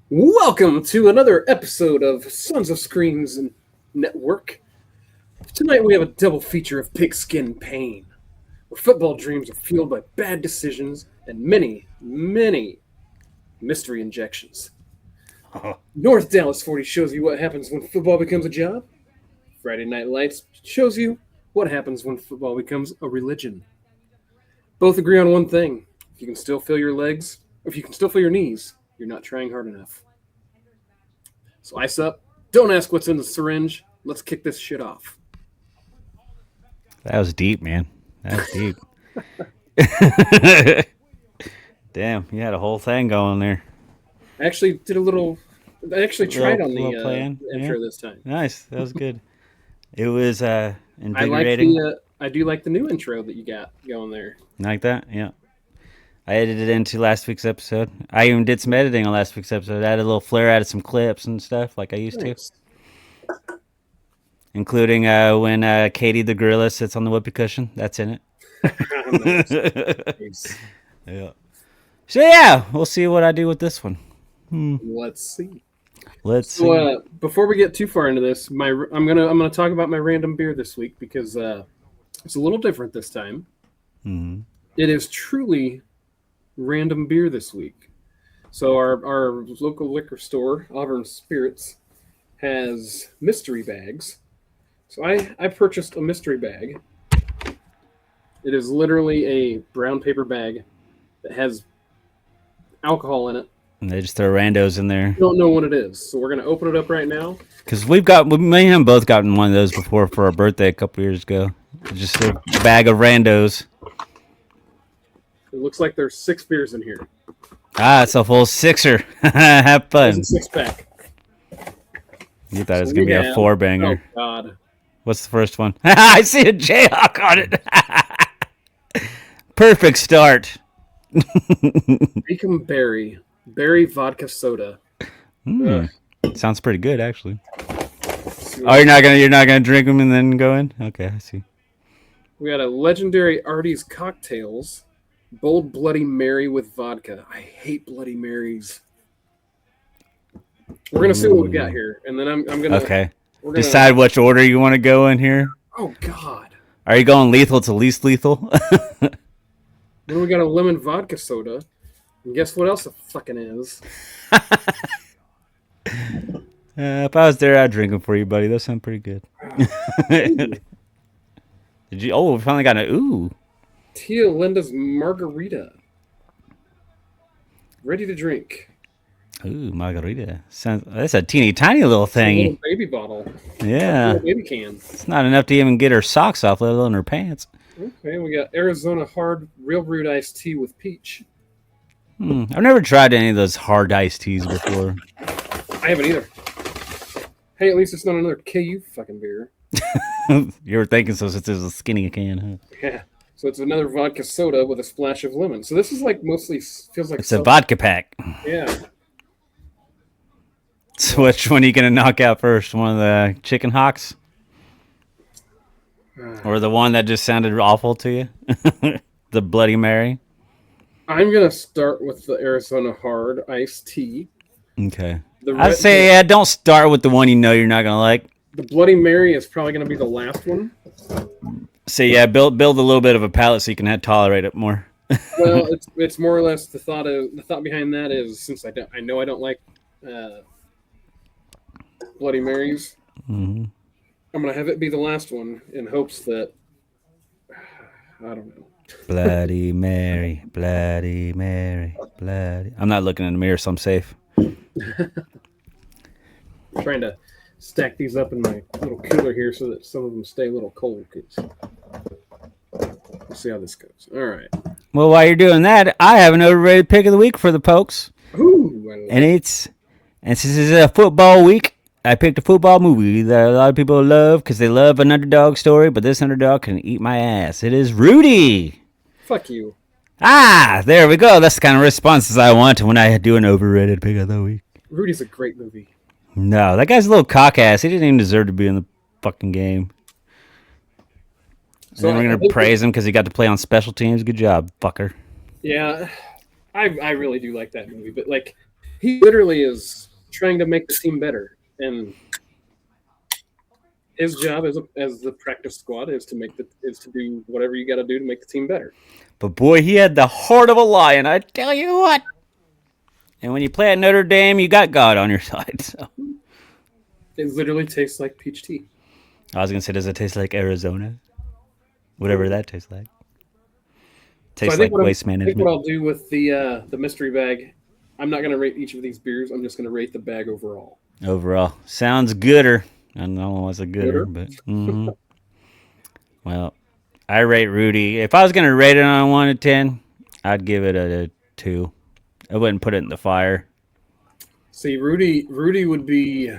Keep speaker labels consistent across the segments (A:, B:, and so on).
A: Welcome to another episode of Sons of Screens Network. Tonight we have a double feature of Pigskin Pain, where football dreams are fueled by bad decisions and many, many mystery injections. North Dallas 40 shows you what happens when football becomes a job. Friday Night Lights shows you what happens when football becomes a religion. Both agree on one thing. If you can still feel your legs, or if you can still feel your knees, you're not trying hard enough. So ice up. Don't ask what's in the syringe. Let's kick this shit off.
B: That was deep, man. That was deep. Damn, you had a whole thing going there.
A: I actually did a little. I actually tried on the intro this time.
B: Nice. That was good. It was invigorating.
A: I do like the new intro that you got going there.
B: Like that? Yeah. I edited it into last week's episode. I even did some editing on last week's episode. I added a little flair, added some clips and stuff like I used to. Including when Katie the gorilla sits on the whoopee cushion. That's in it.
A: Nice.
B: Yeah. So yeah, we'll see what I do with this one.
A: Let's see.
B: See.
A: Before we get too far into this, I'm gonna talk about my random beer this week because it's a little different this time.
B: Mm-hmm.
A: It is truly random beer this week. So our local liquor store, Auburn Spirits, has mystery bags. So I purchased a mystery bag. It is literally a brown paper bag that has alcohol in it.
B: And they just throw randos in there.
A: Don't know what it is. So we're going to open it up right now.
B: Because me and him both gotten one of those before for our birthday a couple years ago. Just a bag of randos.
A: It looks like there's 6 beers in here.
B: Ah, it's a full sixer. Have fun.
A: It's a 6-pack.
B: You thought it was going to be a 4-banger.
A: Oh, God.
B: What's the first one? I see a Jayhawk on it. Perfect start.
A: Bacon berry vodka soda.
B: Sounds pretty good, actually. Oh, you're not gonna drink them and then go in? Okay, I see.
A: We got a legendary Artie's cocktails, bold Bloody Mary with vodka. I hate Bloody Marys. We're gonna see what we got here, and then I'm gonna.
B: Okay. Decide which order you want to go in here.
A: Oh God.
B: Are you going lethal to least lethal?
A: Then we got a lemon vodka soda. And guess what else it fucking is?
B: If I was there, I'd drink them for you, buddy. Those sound pretty good. Did you? Oh, we finally got ooh.
A: Tia Linda's margarita. Ready to drink.
B: Ooh, margarita. That's a teeny tiny little thing.
A: Little baby bottle.
B: Yeah.
A: Little baby can.
B: It's not enough to even get her socks off, let alone her pants.
A: Okay, we got Arizona Hard Real Brewed Iced Tea with peach.
B: I've never tried any of those hard iced teas before.
A: I haven't either. Hey, at least it's not another KU fucking beer.
B: You were thinking so since it's a skinny can, huh?
A: Yeah. So it's another vodka soda with a splash of lemon. So this is like mostly feels like
B: it's a vodka pack.
A: Yeah.
B: So which one are you gonna knock out first? One of the chicken hawks? Or the one that just sounded awful to you? The Bloody Mary?
A: I'm going to start with the Arizona Hard Iced Tea.
B: Okay. I'd say, don't start with the one you know you're not going to like.
A: The Bloody Mary is probably going to be the last one.
B: So, yeah, build a little bit of a palate so you can tolerate it more.
A: Well, it's more or less the thought behind that is, since I know I don't like Bloody Marys, I'm going to have it be the last one in hopes that, I don't know.
B: Bloody Mary, Bloody Mary, Bloody. I'm not looking in the mirror, so I'm safe.
A: I'm trying to stack these up in my little cooler here so that some of them stay a little cold. Let's see how this goes. All right.
B: Well, while you're doing that, I have an overrated pick of the week for the pokes.
A: Ooh,
B: and since this is a football week, I picked a football movie that a lot of people love because they love an underdog story, but this underdog can eat my ass. It is Rudy.
A: Fuck you.
B: Ah, there we go. That's the kind of responses I want when I do an overrated pick of the week.
A: Rudy's a great movie.
B: No, that guy's a little cock ass. He didn't even deserve to be in the fucking game. And then we're going to praise him because he got to play on special teams. Good job, fucker.
A: Yeah, I really do like that movie, but like he literally is trying to make the team better, and his job as the practice squad is to do whatever you got to do to make the team better.
B: But boy, he had the heart of a lion, I tell you what. And when you play at Notre Dame, you got God on your side. So
A: it literally tastes like peach tea.
B: I was going to say, does it taste like Arizona? Whatever that tastes like. Tastes like waste management.
A: I think what I'll do with the mystery bag, I'm not going to rate each of these beers. I'm just going to rate the bag overall.
B: Overall. Sounds gooder. I don't know what's a gooder, but... Mm-hmm. Well, I rate Rudy. If I was going to rate it on 1 to 10, I'd give it a 2. I wouldn't put it in the fire.
A: See, Rudy would be...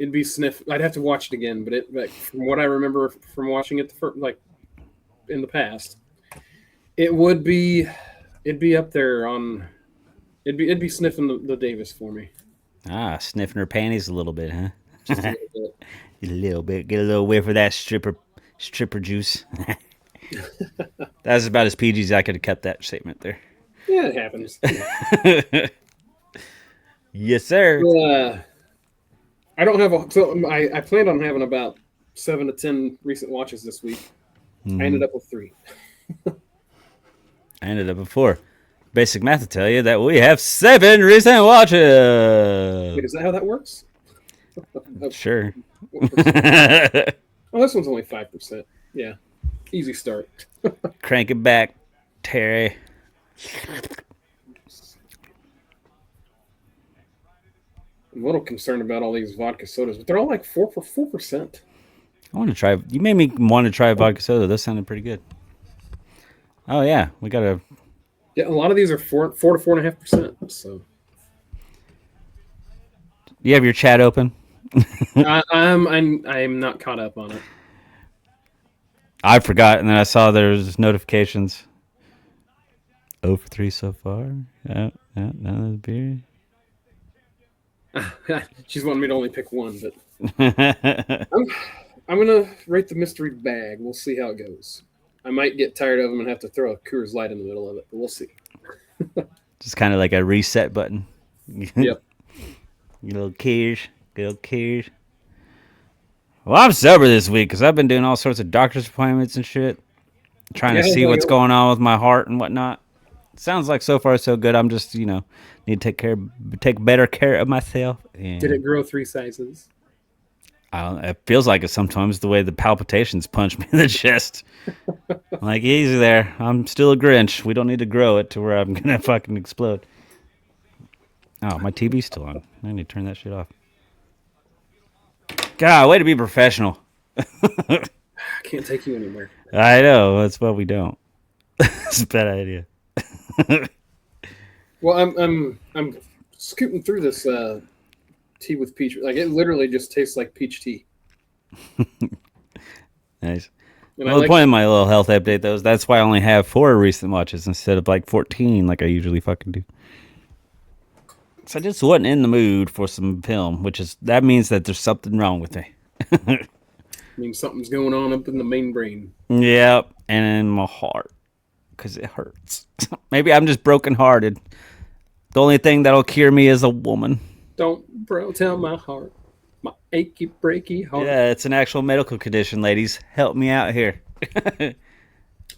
A: It'd be sniff. I'd have to watch it again, but from what I remember from watching it in the past, it'd be up there on. It'd be sniffing the Davis for me.
B: Ah, sniffing her panties a little bit, huh?
A: Just a little bit.
B: A little bit. Get a little whiff of that stripper juice. That's about as PG as I could have kept that statement there.
A: Yeah, it happens.
B: Yes, sir.
A: I don't have I planned on having about 7 to 10 recent watches this week. I ended up with 3.
B: I ended up with 4. Basic math to tell you that we have 7 recent watches.
A: Wait, is that how that works?
B: Sure.
A: Oh, this one's only 5%. Yeah, easy start.
B: Crank it back, Terry.
A: I'm a little concerned about all these vodka sodas, but they're all like 4%.
B: I want to try. You made me want to try a vodka soda. That sounded pretty good. Oh yeah, we got a.
A: Yeah, a lot of these are 4 to 4.5%. So.
B: You have your chat open.
A: I'm not caught up on it.
B: I forgot, and then I saw there's notifications. 0 for 3 so far. Yeah, none of the beer.
A: She's wanting me to only pick one, but I'm gonna rate the mystery bag. We'll see how it goes. I might get tired of them and have to throw a Coors Light in the middle of it, but we'll see.
B: Just kind of like a reset button.
A: Yep.
B: Little Coors. Well, I'm sober this week because I've been doing all sorts of doctor's appointments and shit, trying to see what's going on with my heart and whatnot. Sounds like so far so good. I'm just, need to take better care of myself. And
A: did it grow 3 sizes?
B: It feels like it sometimes, the way the palpitations punch me in the chest. I'm like, easy there. I'm still a Grinch. We don't need to grow it to where I'm going to fucking explode. Oh, my TV's still on. I need to turn that shit off. God, way to be professional.
A: I can't take you anywhere.
B: I know. That's why we don't. It's a bad idea.
A: Well, I'm scooting through this tea with peach. Like, it literally just tastes like peach tea.
B: Nice. Well, the point of my little health update, though, is that's why I only have 4 recent watches instead of like 14 like I usually fucking do. So I just wasn't in the mood for some film, that means that there's something wrong with me.
A: I mean, something's going on up in the main brain.
B: Yep, and in my heart, because it hurts. Maybe I'm just brokenhearted. The only thing that'll cure me is a woman.
A: Don't tell my heart, my achy breaky heart.
B: Yeah, it's an actual medical condition, ladies. Help me out here.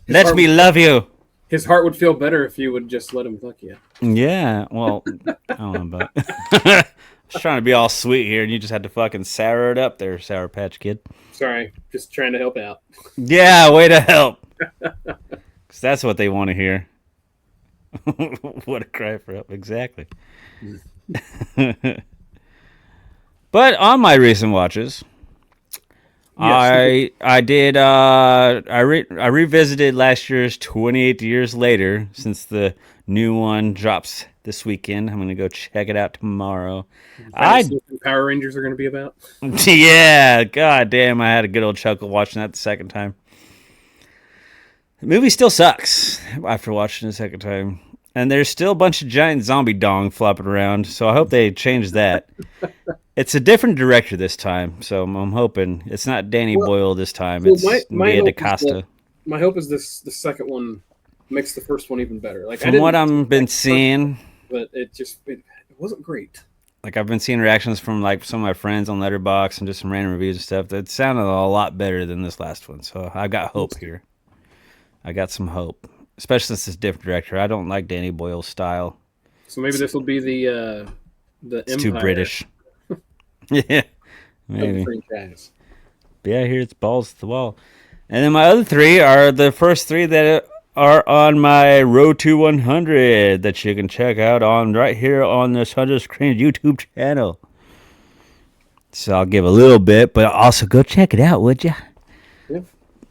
B: Let me love you.
A: His heart would feel better if you would just let him fuck you.
B: Yeah, well, I don't know, but I was trying to be all sweet here, and you just had to fucking sour it up there, Sour Patch Kid.
A: Sorry, just trying to help out.
B: Yeah, way to help. Because that's what they want to hear. What a cry for help, exactly. But on my recent watches, yes, I revisited last year's 28 Years Later, since the new one drops this weekend. I'm going to go check it out tomorrow.
A: Power Rangers are going to be about?
B: Yeah, god damn, I had a good old chuckle watching that the second time. The movie still sucks after watching it the second time. And there's still a bunch of giant zombie dong flopping around, so I hope they change that. It's a different director this time, so I'm hoping it's not Danny Boyle this time. It's Nia DaCosta.
A: my hope is the second one makes the first one even better. Like I
B: From what
A: didn't
B: I've been
A: like the first one,
B: seeing,
A: but it wasn't great.
B: like I've been seeing reactions from like some of my friends on Letterboxd and just some random reviews and stuff. That sounded a lot better than this last one. So I got hope here. I got some hope, especially since it's a different director. I don't like Danny Boyle's style.
A: So maybe this will be the
B: It's too
A: empire
B: British. Yeah,
A: of the
B: maybe.
A: franchise.
B: But yeah, here it's balls to the wall. And then my other three are the first three that are on my Road to 100 that you can check out on right here on this 100 Screen YouTube channel. So I'll give a little bit, but also go check it out, would you?
A: Yeah.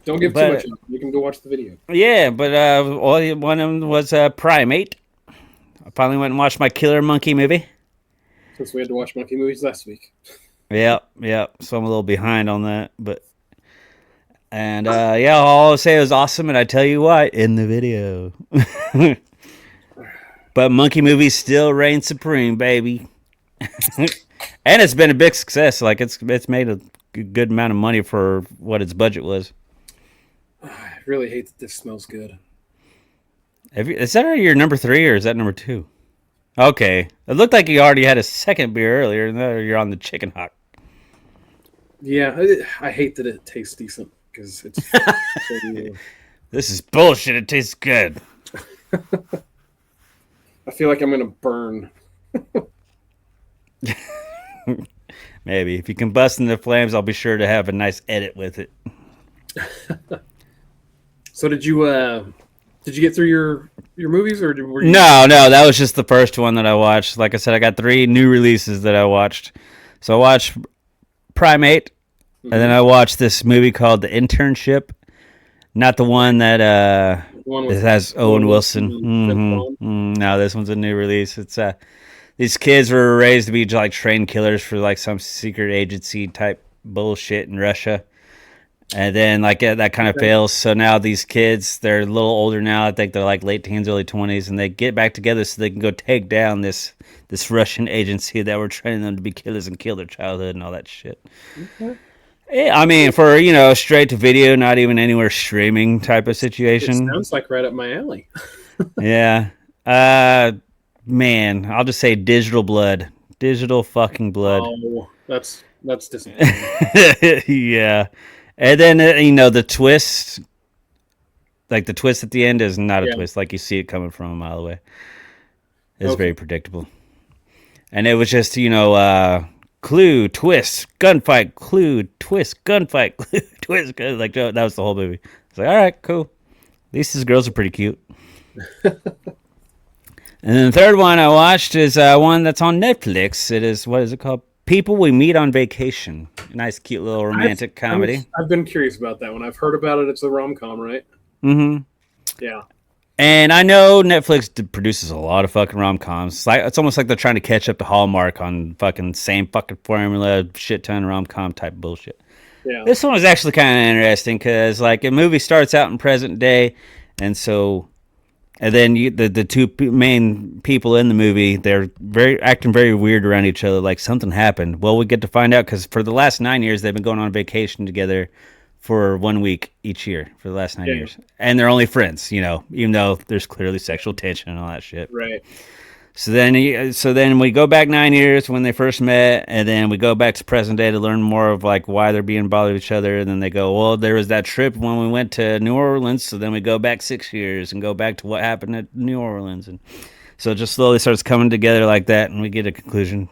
A: Don't give too much
B: But
A: up. You can go watch the video.
B: yeah, but one of them was Primate. I finally went and watched my Killer Monkey movie.
A: Since we had to watch monkey movies last week.
B: Yep. So I'm a little behind on that, but yeah, I'll say it was awesome, and I tell you what in the video. But monkey movies still reign supreme, baby. And it's been a big success. Like it's made a good amount of money for what its budget was.
A: I really hate that this smells good.
B: Is that your number three or is that number two? Okay, it looked like you already had a second beer earlier, and now you're on the chicken hawk.
A: Yeah, I hate that it tastes decent because it's.
B: This is bullshit. It tastes good.
A: I feel like I'm gonna burn.
B: Maybe if you combust in the flames, I'll be sure to have a nice edit with it.
A: So did you get through your movies or were you?
B: No, that was just the first one that I watched. Like I said, I got 3 new releases that I watched. So I watched Primate, and then I watched this movie called The Internship. Not the one that
A: One
B: it
A: with
B: has Owen Wilson.
A: Vince Vaughn.
B: No, this one's a new release. It's these kids were raised to be like trained killers for like some secret agency type bullshit in Russia. And then like that kind of
A: Okay.
B: fails. So now these kids, they're a little older now. I think they're like late teens, early 20s, and they get back together so they can go take down this Russian agency that were training them to be killers and kill their childhood and all that shit.
A: Okay.
B: Yeah, I mean, for straight to video, not even anywhere streaming type of
A: It
B: situation.
A: sounds like right up my alley.
B: Yeah. Man, I'll just say digital blood, digital fucking blood.
A: Oh, that's disappointing.
B: Yeah. And then the twist, like the twist at the end is not a
A: Yeah.
B: twist, like you see it coming from a mile away. It's
A: Okay.
B: very predictable. And it was just clue, twist, gunfight, clue, twist, gunfight, clue, twist, like that was the whole movie. It's like, all right, cool. At least these girls are pretty cute. And then the third one I watched is one that's on Netflix. It is, what is it called? People We Meet on Vacation. Nice, cute little romantic comedy.
A: I've been curious about that one. I've heard about it. It's a rom com, right?
B: Mm-hmm.
A: Yeah.
B: And I know Netflix produces a lot of fucking rom coms. It's almost like they're trying to catch up to Hallmark on fucking same fucking formula, shit ton rom com type bullshit.
A: Yeah.
B: This one was actually kind of interesting because like a movie starts out in present day, and then the two main people in the movie, they're acting very weird around each other, like something happened. Well, we get to find out because for the last 9 years they've been going on vacation together for 1 week each year for the last 9 years, and they're only friends, even though there's clearly sexual tension and all that shit.
A: Right.
B: So then we go back 9 years when they first met, and then we go back to present day to learn more of like why they're being bothered with each other. And then they go, well, there was that trip when we went to New Orleans. So then we go back 6 years and go back to what happened at New Orleans, and so it just slowly starts coming together like that, and we get a conclusion.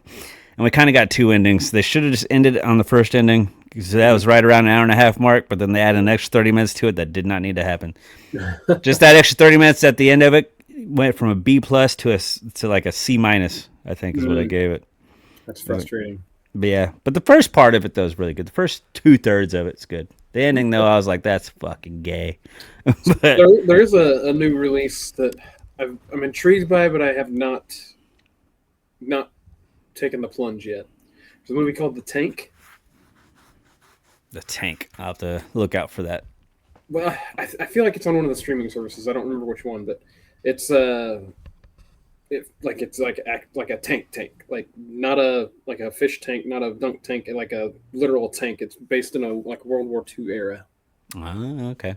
B: And we kind of got 2 endings. They should have just ended on the first ending because that was right around an hour and a half mark. But then they added an extra 30 minutes to it that did not need to happen. Just that extra 30 minutes at the end of it went from a B plus to like a C minus, I think is what I gave it.
A: That's frustrating.
B: But yeah, but the first part of it though is really good. The first 2/3 of it's good. The ending though, I was like, that's fucking gay. But
A: There is a new release that I'm intrigued by, but I have not taken the plunge yet. There's a movie called The Tank.
B: the Tank, I'll have to look out for that.
A: Well, I feel like it's on one of the streaming services. I don't remember which one, but it's it's like a tank, like not a like a fish tank, not a dunk tank, like a literal tank. It's based in a like World War II era.
B: Oh, okay.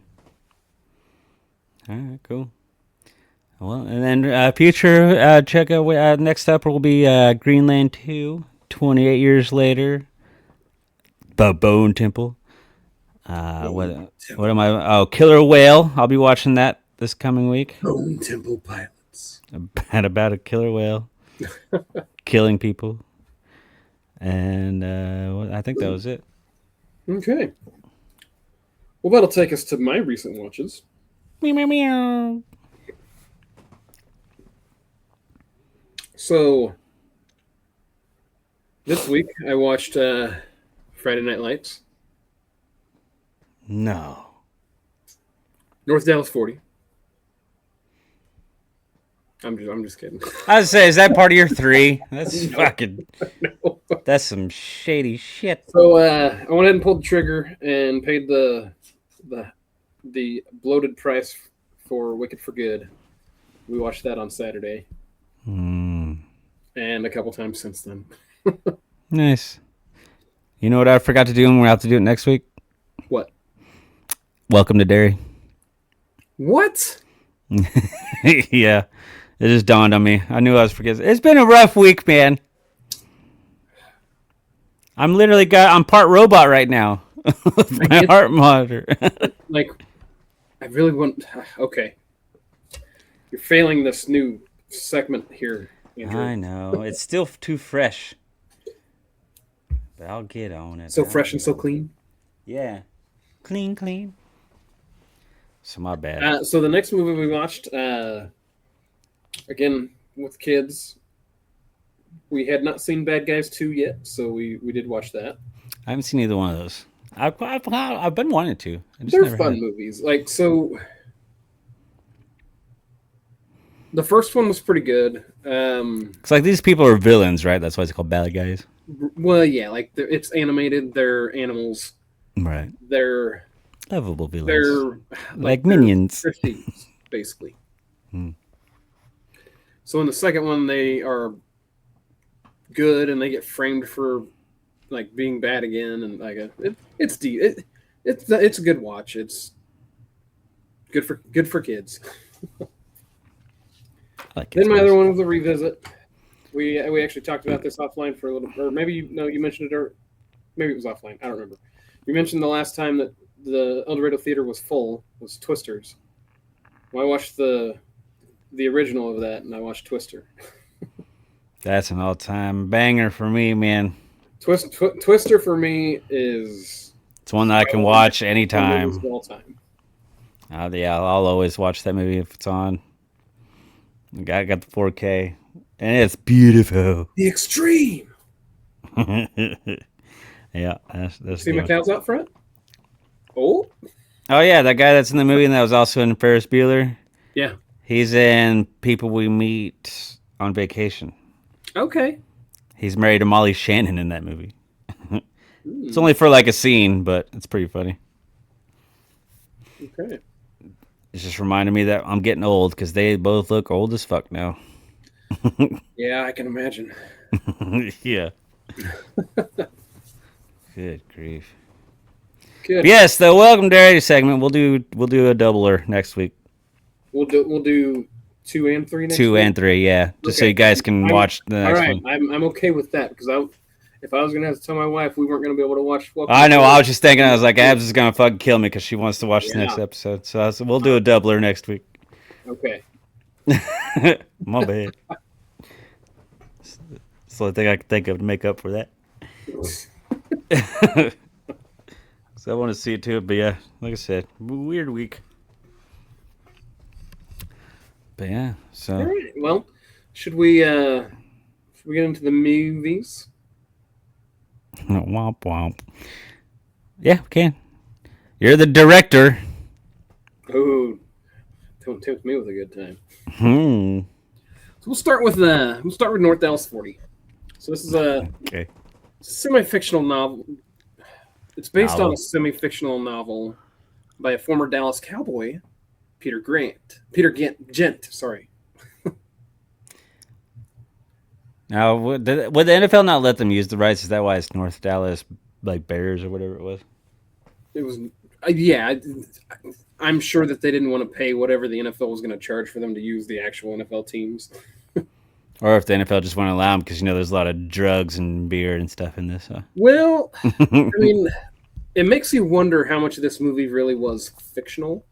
B: All right, cool. Well, and then future check out. Next up will be Greenland 2, 28 years later. The Bone Temple. What am I? Oh, Killer Whale. I'll be watching that this coming week.
A: Bone Temple Pilots.
B: About a killer whale killing people, and I think that was it.
A: Okay. Well, that'll take us to my recent watches.
B: Meow, meow, meow.
A: So, this week I watched Friday Night Lights,
B: No.
A: North Dallas 40. I'm just kidding.
B: I was say, is that part of your 3? That's fucking.
A: No.
B: That's some shady shit.
A: So I went ahead and pulled the trigger and paid the bloated price for Wicked for Good. We watched that on Saturday, and a couple times since then.
B: Nice. You know what I forgot to do, and we'll have to do it next week?
A: What?
B: Welcome to Derry.
A: What?
B: Yeah. It just dawned on me. I knew I was forgetting. It's been a rough week, man. I'm part robot right now. With my heart monitor.
A: Like, I really want. Okay. You're failing this new segment here, Andrew.
B: I know. It's still too fresh. But I'll get on it.
A: So fresh and so clean.
B: Yeah. Clean. So my bad.
A: So the next movie we watched, again with kids, we had not seen Bad Guys 2 yet, so we did watch that.
B: I haven't seen either one of those. I've been wanting to.
A: They're fun movies. Like, so the first one was pretty good.
B: It's like these people are villains, right? That's why it's called Bad Guys.
A: Well, yeah, like it's animated. They're animals.
B: Right.
A: They're
B: lovable villains.
A: They're
B: like minions.
A: They're thieves, basically. So in the second one, they are good, and they get framed for like being bad again, and like it's a good watch. It's good for kids. Then my other one was a revisit. We actually talked about this offline for a little, or maybe you mentioned it, or maybe it was offline. I don't remember. You mentioned the last time that the El Dorado Theater was full was Twisters. Well, I watched the original of that, and I watched Twister.
B: That's an all-time banger for me, man.
A: Twister for me is...
B: It's one that I can watch anytime.
A: All time.
B: Yeah, I'll always watch that movie if it's on. I got the 4K, and it's beautiful.
A: The Extreme!
B: Yeah, that's
A: See my cows out front? Oh
B: yeah, that guy that's in the movie and that was also in Ferris Bueller.
A: Yeah.
B: He's in People We Meet on Vacation.
A: Okay.
B: He's married to Molly Shannon in that movie. It's only for like a scene, but it's pretty funny.
A: Okay.
B: It's just reminded me that I'm getting old because they both look old as fuck now.
A: Yeah, I can imagine.
B: Yeah. Good grief.
A: Good.
B: Yes, the Welcome Dairy segment. We'll do a doubler next week.
A: We'll do 2 and 3 next
B: 2
A: week?
B: and 3, yeah. Just so you guys can watch the next one.
A: All right, I'm okay with that because if I was gonna have to tell my wife we weren't gonna be able to watch.
B: I know. I was just thinking. I was like, Abs is gonna fucking kill me because she wants to watch the next episode. So we'll do a doubler next week.
A: Okay.
B: My bad. It's the only thing I can think of to make up for that. So I want to see it too, but yeah, like I said, weird week. But yeah, so.
A: All right. Well, should we get into the movies?
B: Womp womp. Yeah, we can. You're the director.
A: Oh, don't tempt me with a good time. So we'll start with North Dallas 40. So this is a semi-fictional novel. It's based on a semi-fictional novel by a former Dallas Cowboy, Peter Gent. Sorry.
B: Now, would the NFL not let them use the rights? Is that why it's North Dallas, like Bears or whatever it was?
A: It was. Yeah, I'm sure that they didn't want to pay whatever the NFL was going to charge for them to use the actual NFL teams.
B: Or if the NFL just won't allow them because there's a lot of drugs and beer and stuff in this. So.
A: Well, I mean, it makes you wonder how much of this movie really was fictional,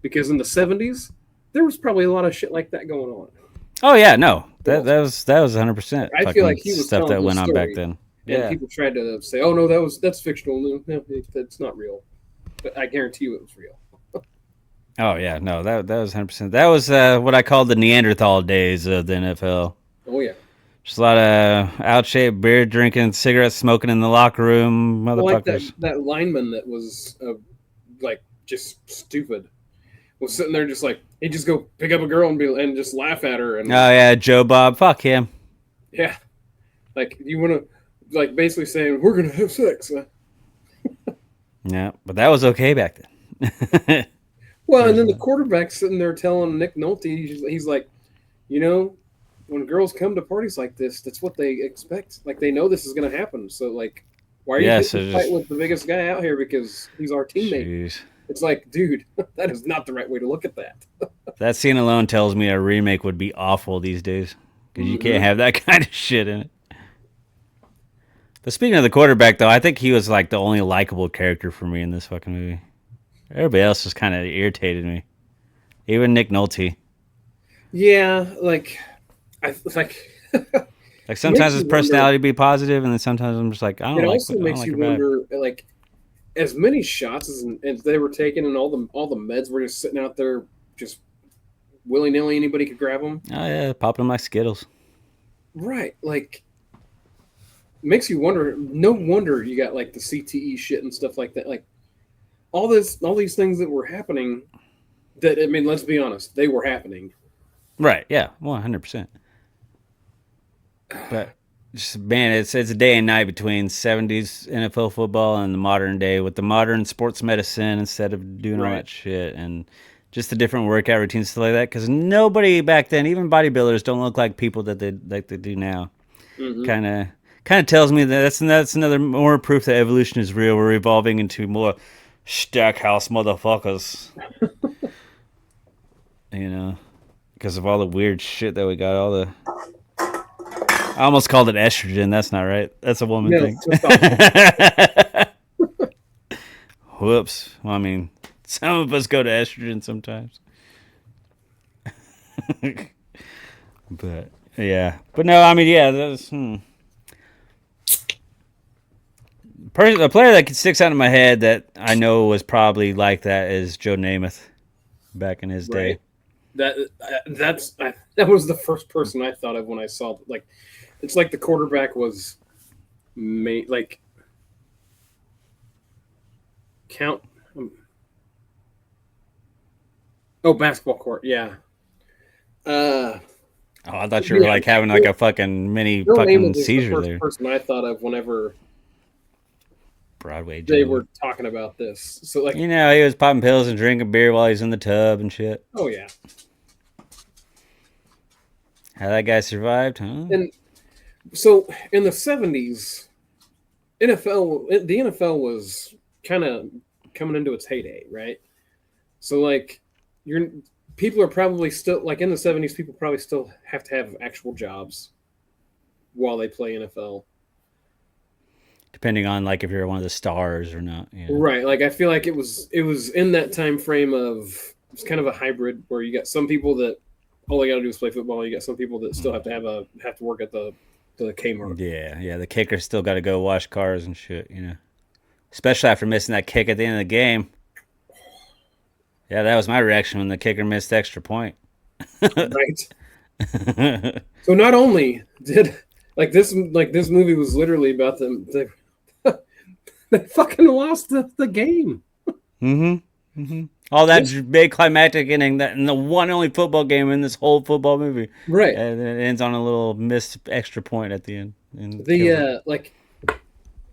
A: because in the 70s there was probably a lot of shit like that going on.
B: Oh yeah, no, that was 100%.
A: I feel like he was
B: stuff that
A: telling
B: went
A: the
B: on back
A: story,
B: then.
A: and
B: Yeah.
A: people tried to say, "Oh no, that's fictional. No, that's not real." But I guarantee you, it was real.
B: Oh yeah, no, that was 100%. That was what I call the Neanderthal days of the NFL.
A: Oh yeah,
B: Just a lot of out-shaped beer drinking, cigarette smoking in the locker room,
A: well, like
B: motherfuckers.
A: that lineman that was like just stupid was sitting there just like he'd just go pick up a girl and just laugh at her and
B: Oh yeah, Joe Bob, fuck him.
A: yeah, like you want to like basically saying we're gonna have sex.
B: Yeah, but that was okay back then.
A: Well, and then the quarterback's sitting there telling Nick Nolte, he's like, when girls come to parties like this, that's what they expect. Like they know this is going to happen. So like, why are you getting a fight with the biggest guy out here because he's our teammate?
B: Jeez.
A: It's like, dude, that is not the right way to look at that.
B: That scene alone tells me a remake would be awful these days because you can't have that kind of shit in it. But speaking of the quarterback, though, I think he was like the only likable character for me in this fucking movie. Everybody else just kind of irritated me. Even Nick Nolte.
A: Yeah, like,
B: like sometimes his personality be positive, and then sometimes I'm just like, I don't like. It
A: also makes you wonder, like, as many shots as they were taking, and all the meds were just sitting out there, just willy nilly. Anybody could grab them.
B: Oh yeah, popping them like Skittles.
A: Right, like, makes you wonder. No wonder you got like the CTE shit and stuff like that. Like, all these things that were happening. That, I mean, let's be honest, they were happening.
B: Right. Yeah. 100%. But just, man, it's a day and night between 70s NFL football and the modern day with the modern sports medicine instead of doing all that shit and just the different workout routines stuff like that. Because nobody back then, even bodybuilders, don't look like people that they do now. Kind of tells me that that's another more proof that evolution is real. We're evolving into more Stackhouse motherfuckers. Because of all the weird shit that we got, I almost called it estrogen. That's not right. That's a woman thing. Whoops. Well, I mean, some of us go to estrogen sometimes. But yeah. But no, I mean, yeah. That's, The player that sticks out in my head that I know was probably like that is Joe Namath back in his day.
A: That was the first person I thought of when I saw it's like the quarterback was made like count. Basketball court, yeah.
B: I thought you were like having like a fucking mini fucking seizure there.
A: The first person I thought of whenever
B: Broadway Joe.
A: They were talking about this. So like,
B: he was popping pills and drinking beer while he's in the tub and shit.
A: Oh yeah.
B: How that guy survived, huh?
A: And so in the 70s, the NFL was kind of coming into its heyday, right? So like, people are probably still like in the 70s. People probably still have to have actual jobs while they play NFL.
B: Depending on like if you're one of the stars or not,
A: Right? Like I feel like it was in that time frame of it's kind of a hybrid where you got some people that all they got to do is play football. You got some people that still have to work at the Kmart.
B: Yeah. The kicker still got to go wash cars and shit, Especially after missing that kick at the end of the game. Yeah, that was my reaction when the kicker missed the extra point.
A: Right. So not only did this movie was literally about them. They fucking lost the game.
B: All that big climactic ending, and the one only football game in this whole football movie.
A: Right.
B: And it ends on a little missed extra point at the end.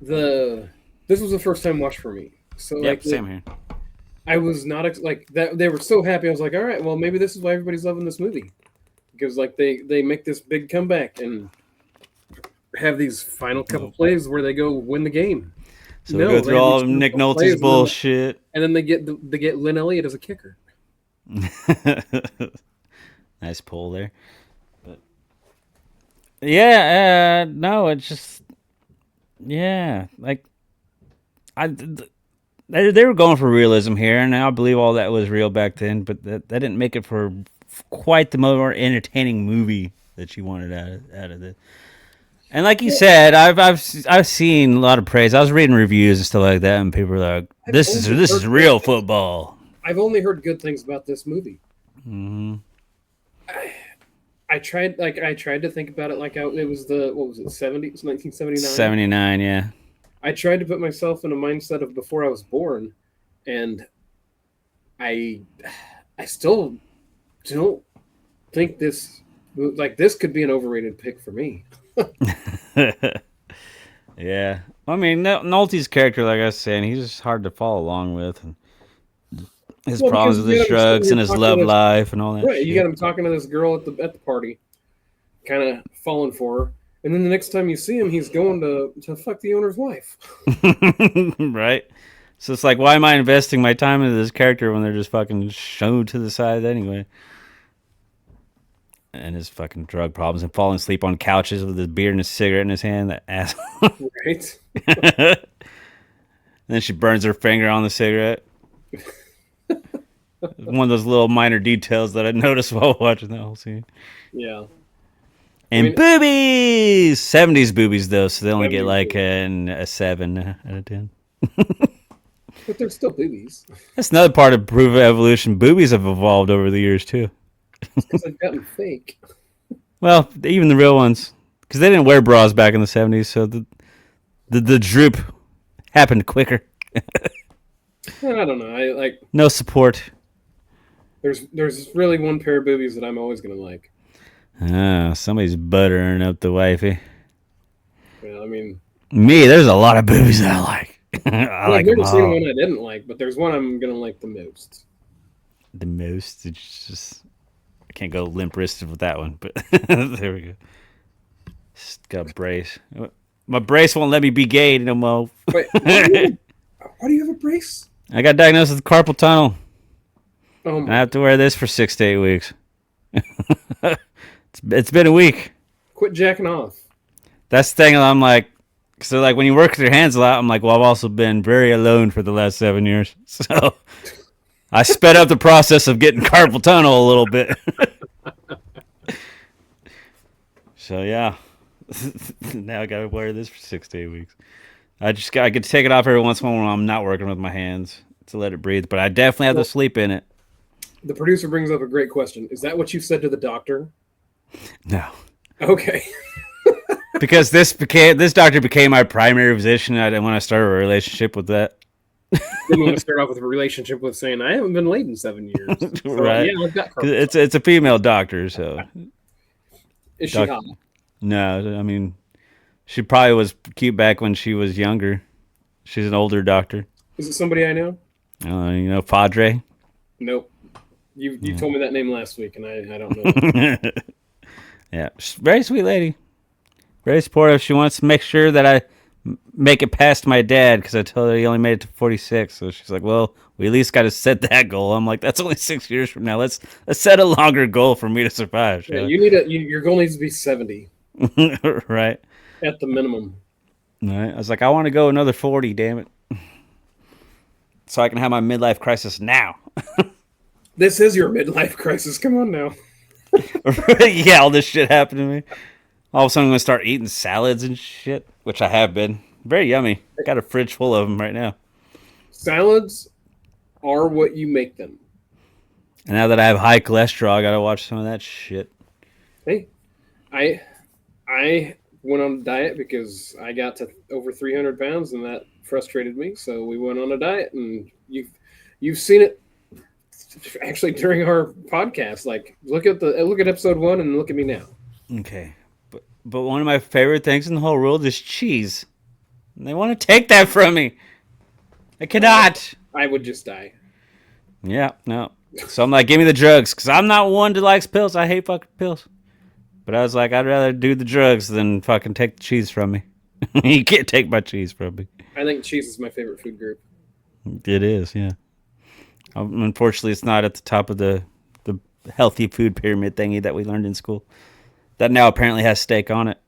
A: This was the first time watch for me. So
B: same here.
A: I was not like that. They were so happy. I was like, all right, well, maybe this is why everybody's loving this movie, because like they make this big comeback and have these final couple plays where they go win the game.
B: So we go through
A: they
B: all of
A: change
B: Nick
A: the plays,
B: Nolte's bullshit.
A: and then they get Lynn Elliott as a kicker.
B: Nice pull there. But yeah, no, it's just like they were going for realism here, and I believe all that was real back then. But that didn't make it for quite the more entertaining movie that you wanted out of it. And like you said, I've seen a lot of praise. I was reading reviews and stuff like that, and people were like, "This is real football."
A: I've only heard good things about this movie.
B: Mm-hmm.
A: I tried to think about it like it was the 70s, 1979.
B: 79, yeah.
A: I tried to put myself in a mindset of before I was born, and I still don't think this could be an overrated pick for me.
B: Yeah. I mean, Nolte's character, like I was saying, he's just hard to follow along with. And his problems with his drugs and his love life and all that.
A: Right,
B: shit.
A: you got him talking to this girl at the party, kind of falling for her, and then the next time you see him, he's going to fuck the owner's wife.
B: Right. So it's like, why am I investing my time into this character when they're just fucking shown to the side anyway? And his fucking drug problems and falling asleep on couches with his beer and his cigarette in his hand. That asshole.
A: Right.
B: And then she burns her finger on the cigarette. One of those little minor details that I noticed while watching the whole scene.
A: Yeah.
B: And boobies! 70s boobies, though, so they only get
A: 70s
B: like a 7 out of 10.
A: But they're still boobies.
B: That's another part of proof of evolution. Boobies have evolved over the years, too.
A: Because they've gotten fake.
B: Well, even the real ones. Because they didn't wear bras back in the 70s, so the droop happened quicker.
A: I don't know.
B: No support.
A: There's really one pair of boobies that I'm always gonna like.
B: Ah, somebody's buttering up the wifey.
A: Yeah, I mean,
B: me, there's a lot of boobies that I like.
A: I've never seen one I didn't like, but there's one I'm gonna like the most.
B: The most? It's just, I can't go limp wristed with that one, but there we go. Just got a brace. My brace won't let me be gay no more.
A: Wait, why do you have a brace?
B: I got diagnosed with carpal tunnel.
A: Oh
B: I have to wear this for 6 to 8 weeks. It's been a week.
A: Quit jacking off.
B: That's the thing. I'm like, so like when you work with your hands a lot, I'm like, well, I've also been very alone for the last 7 years. So I sped up the process of getting carpal tunnel a little bit. So yeah, now I gotta wear this for 6 to 8 weeks. I get to take it off every once in a while when I'm not working with my hands to let it breathe, but I definitely have to sleep in it.
A: The producer brings up a great question. Is that what you said to the doctor?
B: No.
A: Okay.
B: Because this doctor became my primary physician. I didn't want to start a relationship with that.
A: Didn't want to start off with a relationship with saying I haven't been laid in 7 years. So,
B: right?
A: Yeah, I've got
B: it's a female doctor, so.
A: Is she hot?
B: No, I mean, she probably was cute back when she was younger. She's an older doctor.
A: Is it somebody I know?
B: You know, Padre.
A: Nope. You told me that name last week, and I don't know.
B: Yeah, very sweet lady. Very supportive. She wants to make sure that I make it past my dad because I told her he only made it to 46. So she's like, "Well, we at least got to set that goal." I'm like, "That's only 6 years from now. Let's set a longer goal for me to survive."
A: Yeah, your goal needs to be 70.
B: Right.
A: At the minimum.
B: Right. I was like, I want to go another 40. Damn it. So I can have my midlife crisis now.
A: This is your midlife crisis. Come on now.
B: Yeah, all this shit happened to me. All of a sudden, I'm going to start eating salads and shit, which I have been. Very yummy. Got a fridge full of them right now.
A: Salads are what you make them.
B: And now that I have high cholesterol, I got to watch some of that shit.
A: Hey, I went on a diet because I got to over 300 pounds, and that frustrated me. So we went on a diet, and you've seen it actually during our podcast. Like, look at episode 1 and look at me now.
B: Okay. But one of my favorite things in the whole world is cheese. And they want to take that from me. I cannot.
A: I would just die.
B: Yeah, no. So I'm like, give me the drugs. Because I'm not one that likes pills. I hate fucking pills. But I was like, I'd rather do the drugs than fucking take the cheese from me. You can't take my cheese from me.
A: I think cheese is my favorite food group.
B: It is, yeah. Unfortunately, it's not at the top of the healthy food pyramid thingy that we learned in school. That now apparently has steak on it.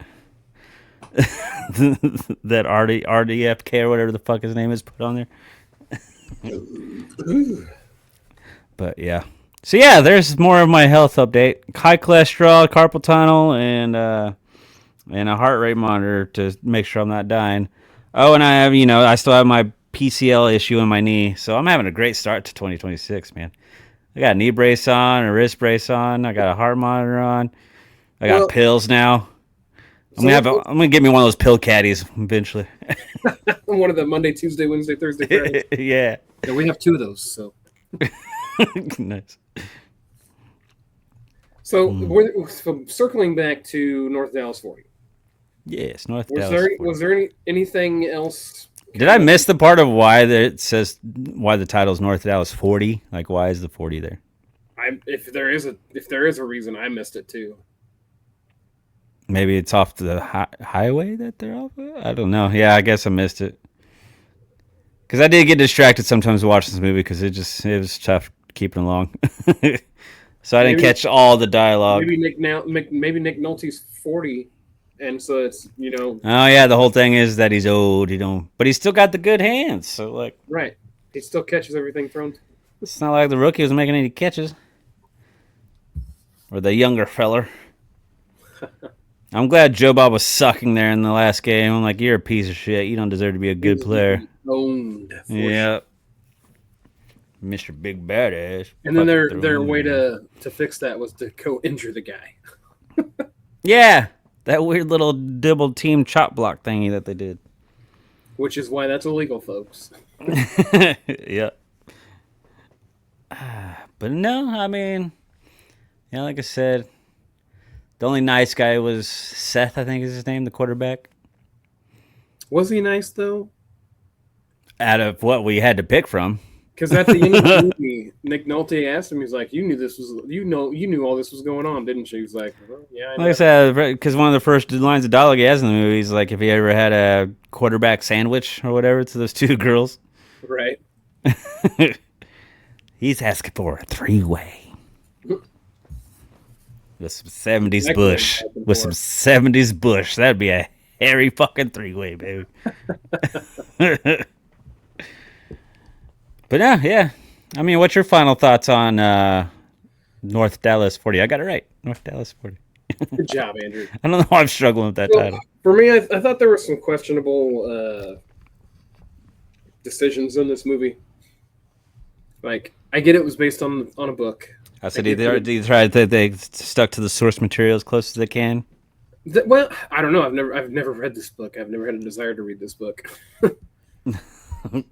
B: That RDFK or whatever the fuck his name is put on there. But yeah. So yeah, there's more of my health update. High cholesterol, carpal tunnel, and a heart rate monitor to make sure I'm not dying. Oh, and I still have my PCL issue in my knee, so I'm having a great start to 2026, man. I got a knee brace on, a wrist brace on, I got a heart monitor on, I got pills now. I'm gonna get me one of those pill caddies eventually.
A: One of the Monday, Tuesday, Wednesday, Thursday, Friday.
B: Yeah.
A: Yeah, we have 2 of those. So
B: Nice.
A: So circling back to North Dallas 40.
B: Yes, North
A: Was
B: Dallas.
A: was there anything else?
B: Did I miss the part of why it says why the title's North Dallas 40? Like, why is the 40 there?
A: If there is a reason, I missed it too.
B: Maybe it's off the highway that they're off of? I don't know. Yeah, I guess I missed it. Because I did get distracted sometimes watching this movie because it was tough keeping along. So I didn't catch all the dialogue.
A: Maybe Nick Nolte's 40, and so it's
B: Oh yeah, the whole thing is that he's old, but he's still got the good hands. So like,
A: right, he still catches everything thrown.
B: It's not like the rookie was making any catches, or the younger feller. I'm glad Joe Bob was sucking there in the last game. I'm like, you're a piece of shit. You don't deserve to be a good player.
A: Owned.
B: Yeah. Mr. Big Badass.
A: And then their way to fix that was to go injure the guy.
B: Yeah. That weird little double team chop block thingy that they did.
A: Which is why that's illegal, folks.
B: Yeah. But no, I mean, like I said, the only nice guy was Seth, I think is his name, the quarterback.
A: Was he nice, though?
B: Out of what we had to pick from.
A: Because at the end of the movie, Nick Nolte asked him, he's like, you knew all this was going on, didn't you? He's like, well, yeah, I know.
B: Like I said, because one of the first lines of dialogue he has in the movie is like, if he ever had a quarterback sandwich or whatever to those 2 girls.
A: Right.
B: He's asking for a 3-way. With some 70s bush. With some 70s bush. That'd be a hairy fucking 3-way, baby. But yeah. I mean, what's your final thoughts on North Dallas 40? I got it right. North Dallas 40.
A: Good job, Andrew.
B: I don't know why I'm struggling with that title.
A: For me, I thought there were some questionable decisions in this movie. Like, I get it was based on a book.
B: I said they stuck to the source material as close as they can.
A: Well, I don't know. I've never read this book. I've never had a desire to read this book.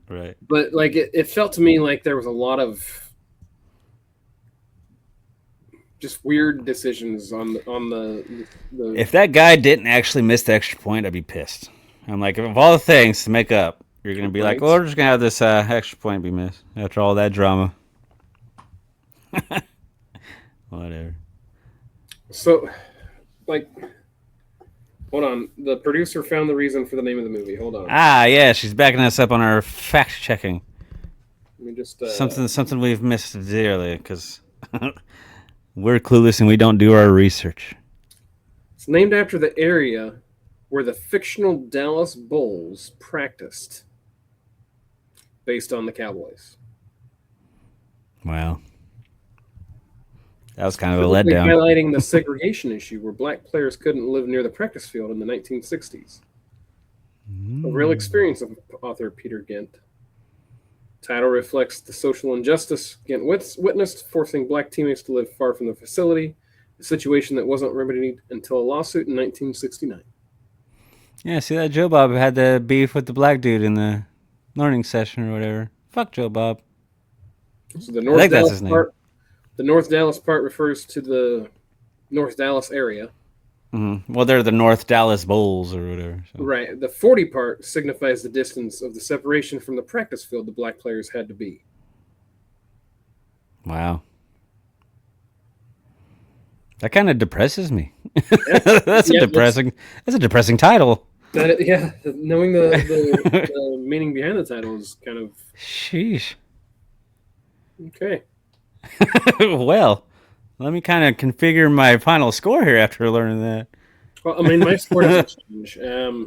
B: Right.
A: But like it felt to me like there was a lot of just weird decisions on the
B: If that guy didn't actually miss the extra point, I'd be pissed. I'm like, of all the things to make up, you're gonna be like, well, we're just gonna have this extra point be missed after all that drama. Whatever.
A: So, like, hold on. The producer found the reason for the name of the movie. Hold on.
B: Ah, yeah, she's backing us up on our fact checking.
A: Let me just
B: something we've missed dearly because we're clueless and we don't do our research.
A: It's named after the area where the fictional Dallas Bulls practiced, based on the Cowboys.
B: Wow. That was kind of a letdown.
A: Highlighting the segregation issue where black players couldn't live near the practice field in the 1960s. A real experience of author Peter Gint. Title reflects the social injustice Gint witnessed, forcing black teammates to live far from the facility, a situation that wasn't remedied until a lawsuit in 1969.
B: Yeah, see that Joe Bob had the beef with the black dude in the learning session or whatever. Fuck Joe Bob.
A: So the North Dallas part. The North Dallas part refers to the North Dallas area.
B: Mm-hmm. Well, they're the North Dallas Bulls or whatever. So.
A: Right. The 40 part signifies the distance of the separation from the practice field the black players had to be.
B: Wow. That kind of depresses me. That's a depressing title.
A: Yeah, knowing the meaning behind the title is kind of
B: Sheesh.
A: okay.
B: Well, let me kind of configure my final score here after learning that.
A: Well, I mean, my score doesn't change.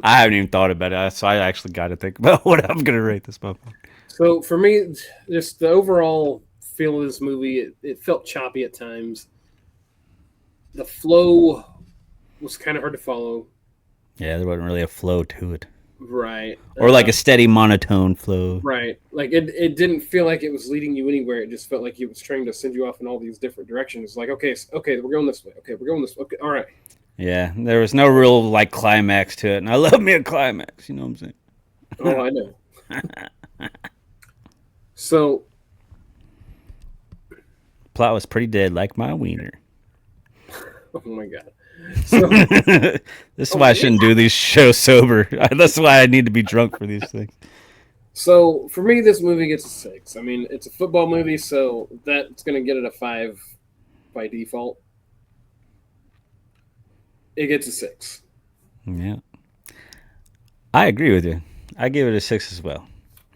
B: I haven't even thought about it, so I actually got to think about what I'm gonna rate this movie.
A: So for me, just the overall feel of this movie, it felt choppy at times. The flow was kind of hard to follow.
B: Yeah, there wasn't really a flow to it,
A: Right.
B: or like a steady monotone flow.
A: Right. Like it didn't feel like it was leading you anywhere. It just felt like he was trying to send you off in all these different directions. Like, okay, okay, we're going this way. Okay, we're going this way. Okay, all right.
B: Yeah, there was no real like climax to it, and I love me a climax. You know what I'm saying?
A: Oh, I know. So,
B: Plot was pretty dead, like my wiener.
A: oh my god. So,
B: This is why I shouldn't do these shows sober. That's why I need to be drunk for these things.
A: so for me, this movie gets a 6. I mean, it's a football movie, so that's going to get it a 5 by default. It gets a 6.
B: Yeah, I agree with you. I give it a 6 as well.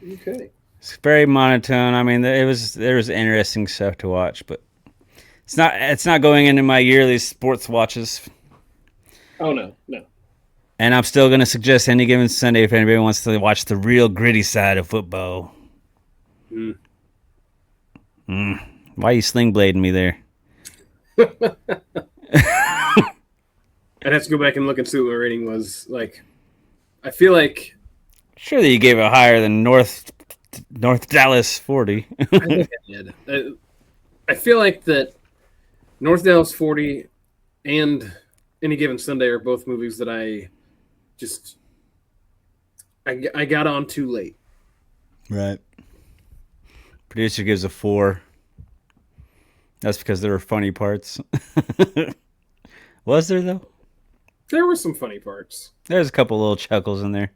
A: Okay.
B: It's very monotone. I mean, there was interesting stuff to watch, but it's not going into my yearly sports watches.
A: Oh no, no.
B: And I'm still gonna suggest any given Sunday if anybody wants to watch the real gritty side of football.
A: Mm.
B: Why are you sling blading me there?
A: I'd have to go back and look and see what my rating was. Like, I feel like
B: Surely you gave it higher than North Dallas 40.
A: I think I did. I feel like that North Dallas 40 and Any Given Sunday are both movies that I just I got on too late.
B: Right. Producer gives a 4. That's because there were funny parts. Was there though?
A: There were some funny parts.
B: There's a couple little chuckles in there.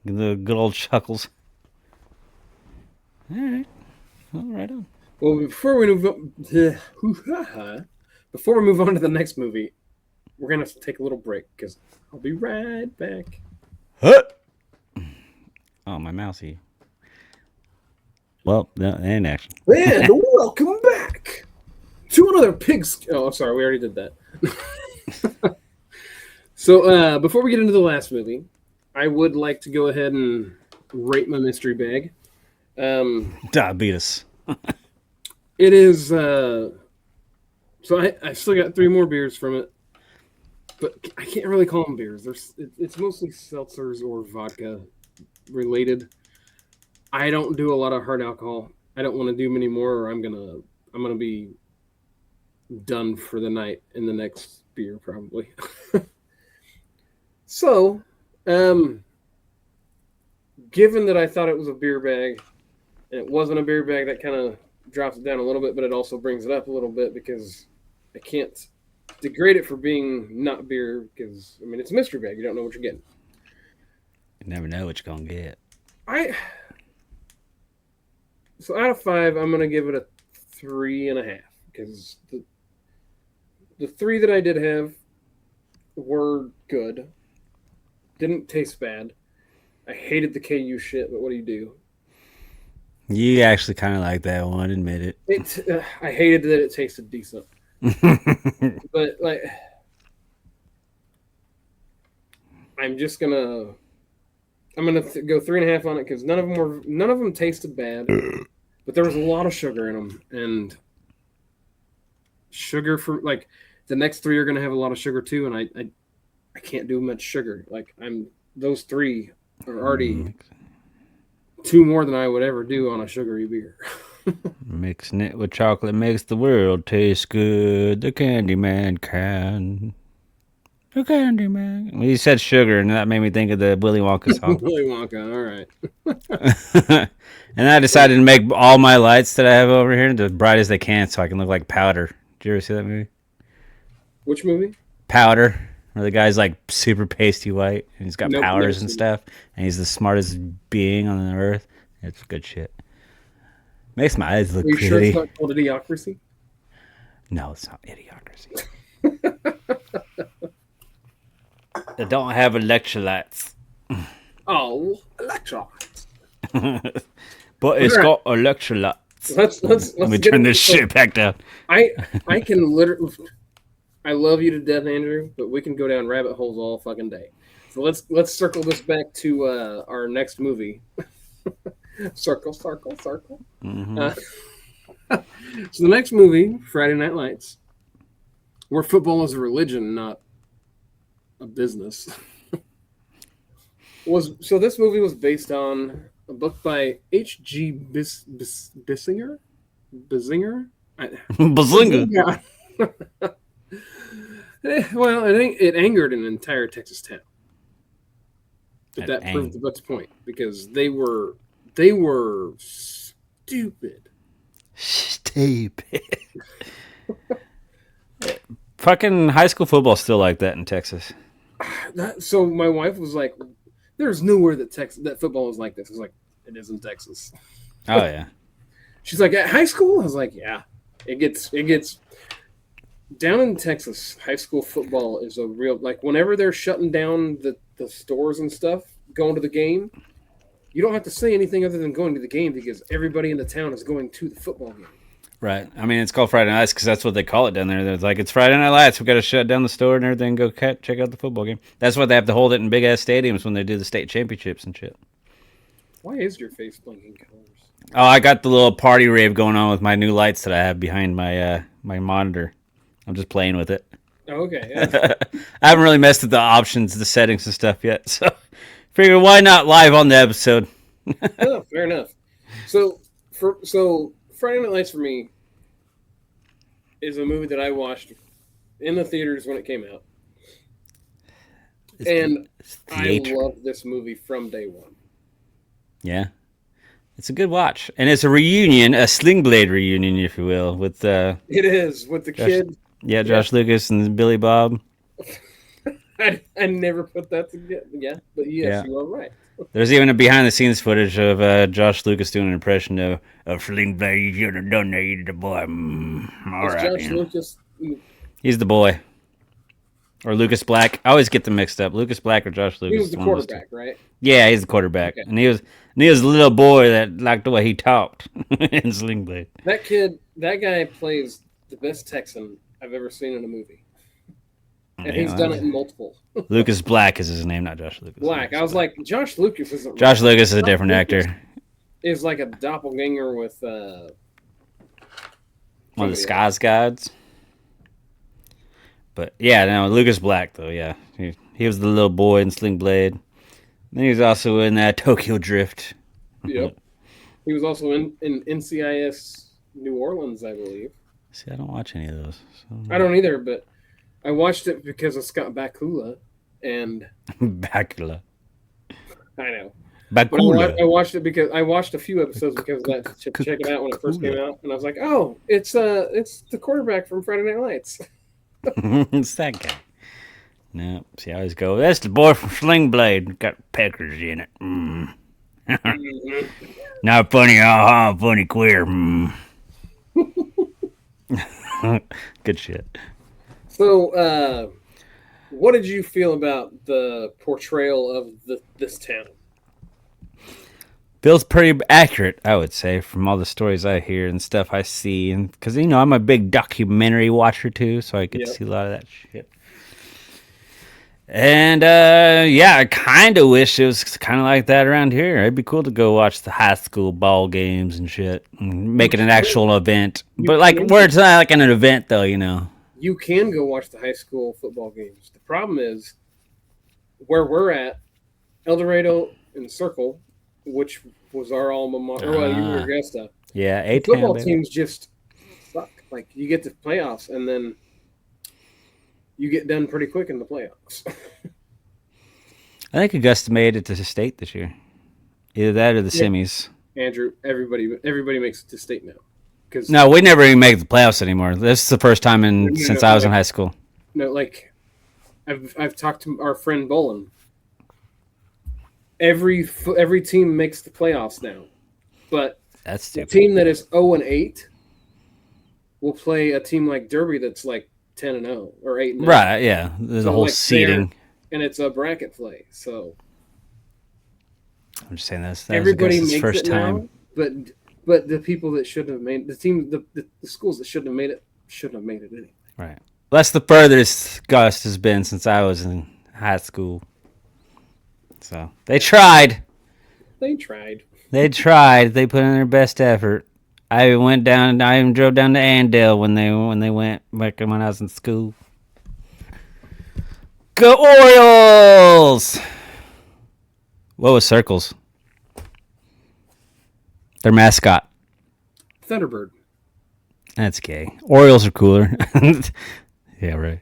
B: The good old chuckles. All right. Well, right on.
A: Well, before we move on, before we move on to the next movie, we're gonna have to take a little break because I'll be right back.
B: Huh? Oh, my mousey. Well, and action.
A: And welcome back to another pig's. Oh, sorry, we already did that. So before we get into the last movie, I would like to go ahead and rate my mystery bag.
B: Diabetes.
A: It is. So I still got 3 more beers from it, but I can't really call them beers. It's mostly seltzers or vodka related. I don't do a lot of hard alcohol. I don't want to do many more, or I'm gonna be done for the night in the next beer probably. So, given that I thought it was a beer bag, and it wasn't a beer bag, that kind of drops it down a little bit, but it also brings it up a little bit because I can't degrade it for being not beer because, I mean, it's a mystery bag. You don't know what you're getting.
B: You never know what you're going to get.
A: So out of 5, I'm going to give it a 3.5 because the 3 that I did have were good. Didn't taste bad. I hated the KU shit, but what do you do?
B: You actually kind of like that one, admit it.
A: I hated that it tasted decent. But like, I'm gonna go 3.5 on it because none of them tasted bad, but there was a lot of sugar in them, and sugar for like the next 3 are gonna have a lot of sugar too, and I can't do much sugar. Like those 3 are already 2 more than I would ever do on a sugary beer.
B: Mixing it with chocolate makes the world taste good. The Candyman can. The Candyman. Well, you said sugar, and that made me think of the Willy Wonka song.
A: Willy Wonka, all
B: right. And I decided to make all my lights that I have over here as bright as they can so I can look like Powder. Did you ever see that movie?
A: Which movie?
B: Powder. Where the guy's like super pasty white and he's got powers and stuff, and he's the smartest being on the earth. It's good shit. Makes my eyes look pretty. Are you sure
A: it's not called Idiocracy?
B: No, it's not Idiocracy. that don't have electrolytes.
A: Oh, electrons.
B: But it's
A: Alright.
B: got electrolytes.
A: Let's
B: Let me
A: get
B: turn
A: into
B: this shit back down.
A: I can literally. I love you to death, Andrew, but we can go down rabbit holes all fucking day. So let's circle this back to our next movie. Circle, circle, circle.
B: Mm-hmm.
A: So the next movie, Friday Night Lights, where football is a religion, not a business. So this movie was based on a book by H.G. Bissinger? Bissinger?
B: Bazinga.
A: Well, it angered an entire Texas town. But that proved the book's point because they were stupid.
B: Stupid. Fucking high school football still like that in Texas.
A: So my wife was like, "There's nowhere that football is like this." I was like, "It is in Texas."
B: Oh yeah.
A: She's like, "At high school?" I was like, "Yeah, it gets down in Texas. High school football is a real whenever they're shutting down the stores and stuff, going to the game, you don't have to say anything other than going to the game because everybody in the town is going to the football game."
B: Right. I mean, it's called Friday Night Lights because that's what they call it down there. They're like, it's Friday Night Lights. We got to shut down the store and everything. Go check out the football game. That's why they have to hold it in big ass stadiums when they do the state championships and shit.
A: Why is your face blinking colors?
B: Oh, I got the little party rave going on with my new lights that I have behind my my monitor. I'm just playing with it.
A: Oh, okay. Yeah.
B: I haven't really messed with the options, the settings and stuff yet. So, figure why not live on the episode?
A: Oh, fair enough. So Friday Night Lights for me is a movie that I watched in the theaters when it came out, and I love this movie from day one.
B: Yeah, it's a good watch, and it's a reunion, a Sling Blade reunion, if you will, with
A: it is with the kid.
B: Yeah, Josh Lucas and Billy Bob.
A: I never put that together. Yeah, but yes, you are right.
B: There's even a behind-the-scenes footage of Josh Lucas doing an impression of Sling Blade. You should have done that, you the boy. All right,
A: Josh Lucas.
B: He's the boy. Or Lucas Black. I always get them mixed up. Lucas Black or Josh Lucas.
A: He was the quarterback, right?
B: Yeah, he's the quarterback. Okay. And he was a little boy that liked the way he talked in Sling Blade.
A: That guy plays the best Texan I've ever seen in a movie. And he's done it in multiple.
B: Lucas Black is his name, not Josh Lucas.
A: Black. I was like, Josh Lucas isn't.
B: Josh Lucas is a different actor.
A: Is like a doppelganger with
B: one of the Skies Gods. But yeah, no, Lucas Black though. Yeah, he was the little boy in Sling Blade. Then he was also in Tokyo Drift.
A: Yep. He was also in NCIS New Orleans, I believe.
B: See, I don't watch any of those. So.
A: I don't either, but I watched it because of Scott Bakula and
B: Bakula.
A: I know.
B: Bakula.
A: I watched it because I watched a few episodes because of that to check it out when it first came out, and I was like, "Oh, it's the quarterback from Friday Night Lights."
B: It's that guy. No, see, I always go, that's the boy from Sling Blade. Got peckers in it. Not funny, funny queer. Good shit.
A: So, what did you feel about the portrayal of this town?
B: Feels pretty accurate, I would say, from all the stories I hear and stuff I see. And because, I'm a big documentary watcher, too, so I get to see a lot of that shit. And, I kind of wish it was kind of like that around here. It'd be cool to go watch the high school ball games and shit. And make it an actual event. But, where it's not like an event, though,
A: You can go watch the high school football games. The problem is, where we're at, El Dorado and Circle, which was our alma mater, you were Augusta.
B: Yeah,
A: the football teams just suck. Like, you get to playoffs, and then you get done pretty quick in the playoffs.
B: I think Augusta made it to the state this year. Either that or the semis.
A: Andrew, everybody makes it to state now.
B: No, we never even make the playoffs anymore. This is the first time since I was in high school.
A: No, I've talked to our friend Bolin. Every team makes the playoffs now, but
B: that's stupid.
A: The team that is 0-8 will play a team like Derby that's like 10-0 or 8-0.
B: Right? Yeah, there's a whole seeding.
A: and it's a bracket play. So
B: I'm just saying that was
A: everybody
B: Gus's
A: makes
B: first
A: it
B: time.
A: now, but the people that shouldn't have made the schools that shouldn't have made it shouldn't have made it anyway.
B: Right. That's the furthest Gus has been since I was in high school. So they tried.
A: They tried.
B: They tried. They put in their best effort. I even drove down to Andale when they went back when I was in school. Go Orioles! What was Circles? Their mascot.
A: Thunderbird.
B: That's gay. Orioles are cooler. Yeah, right.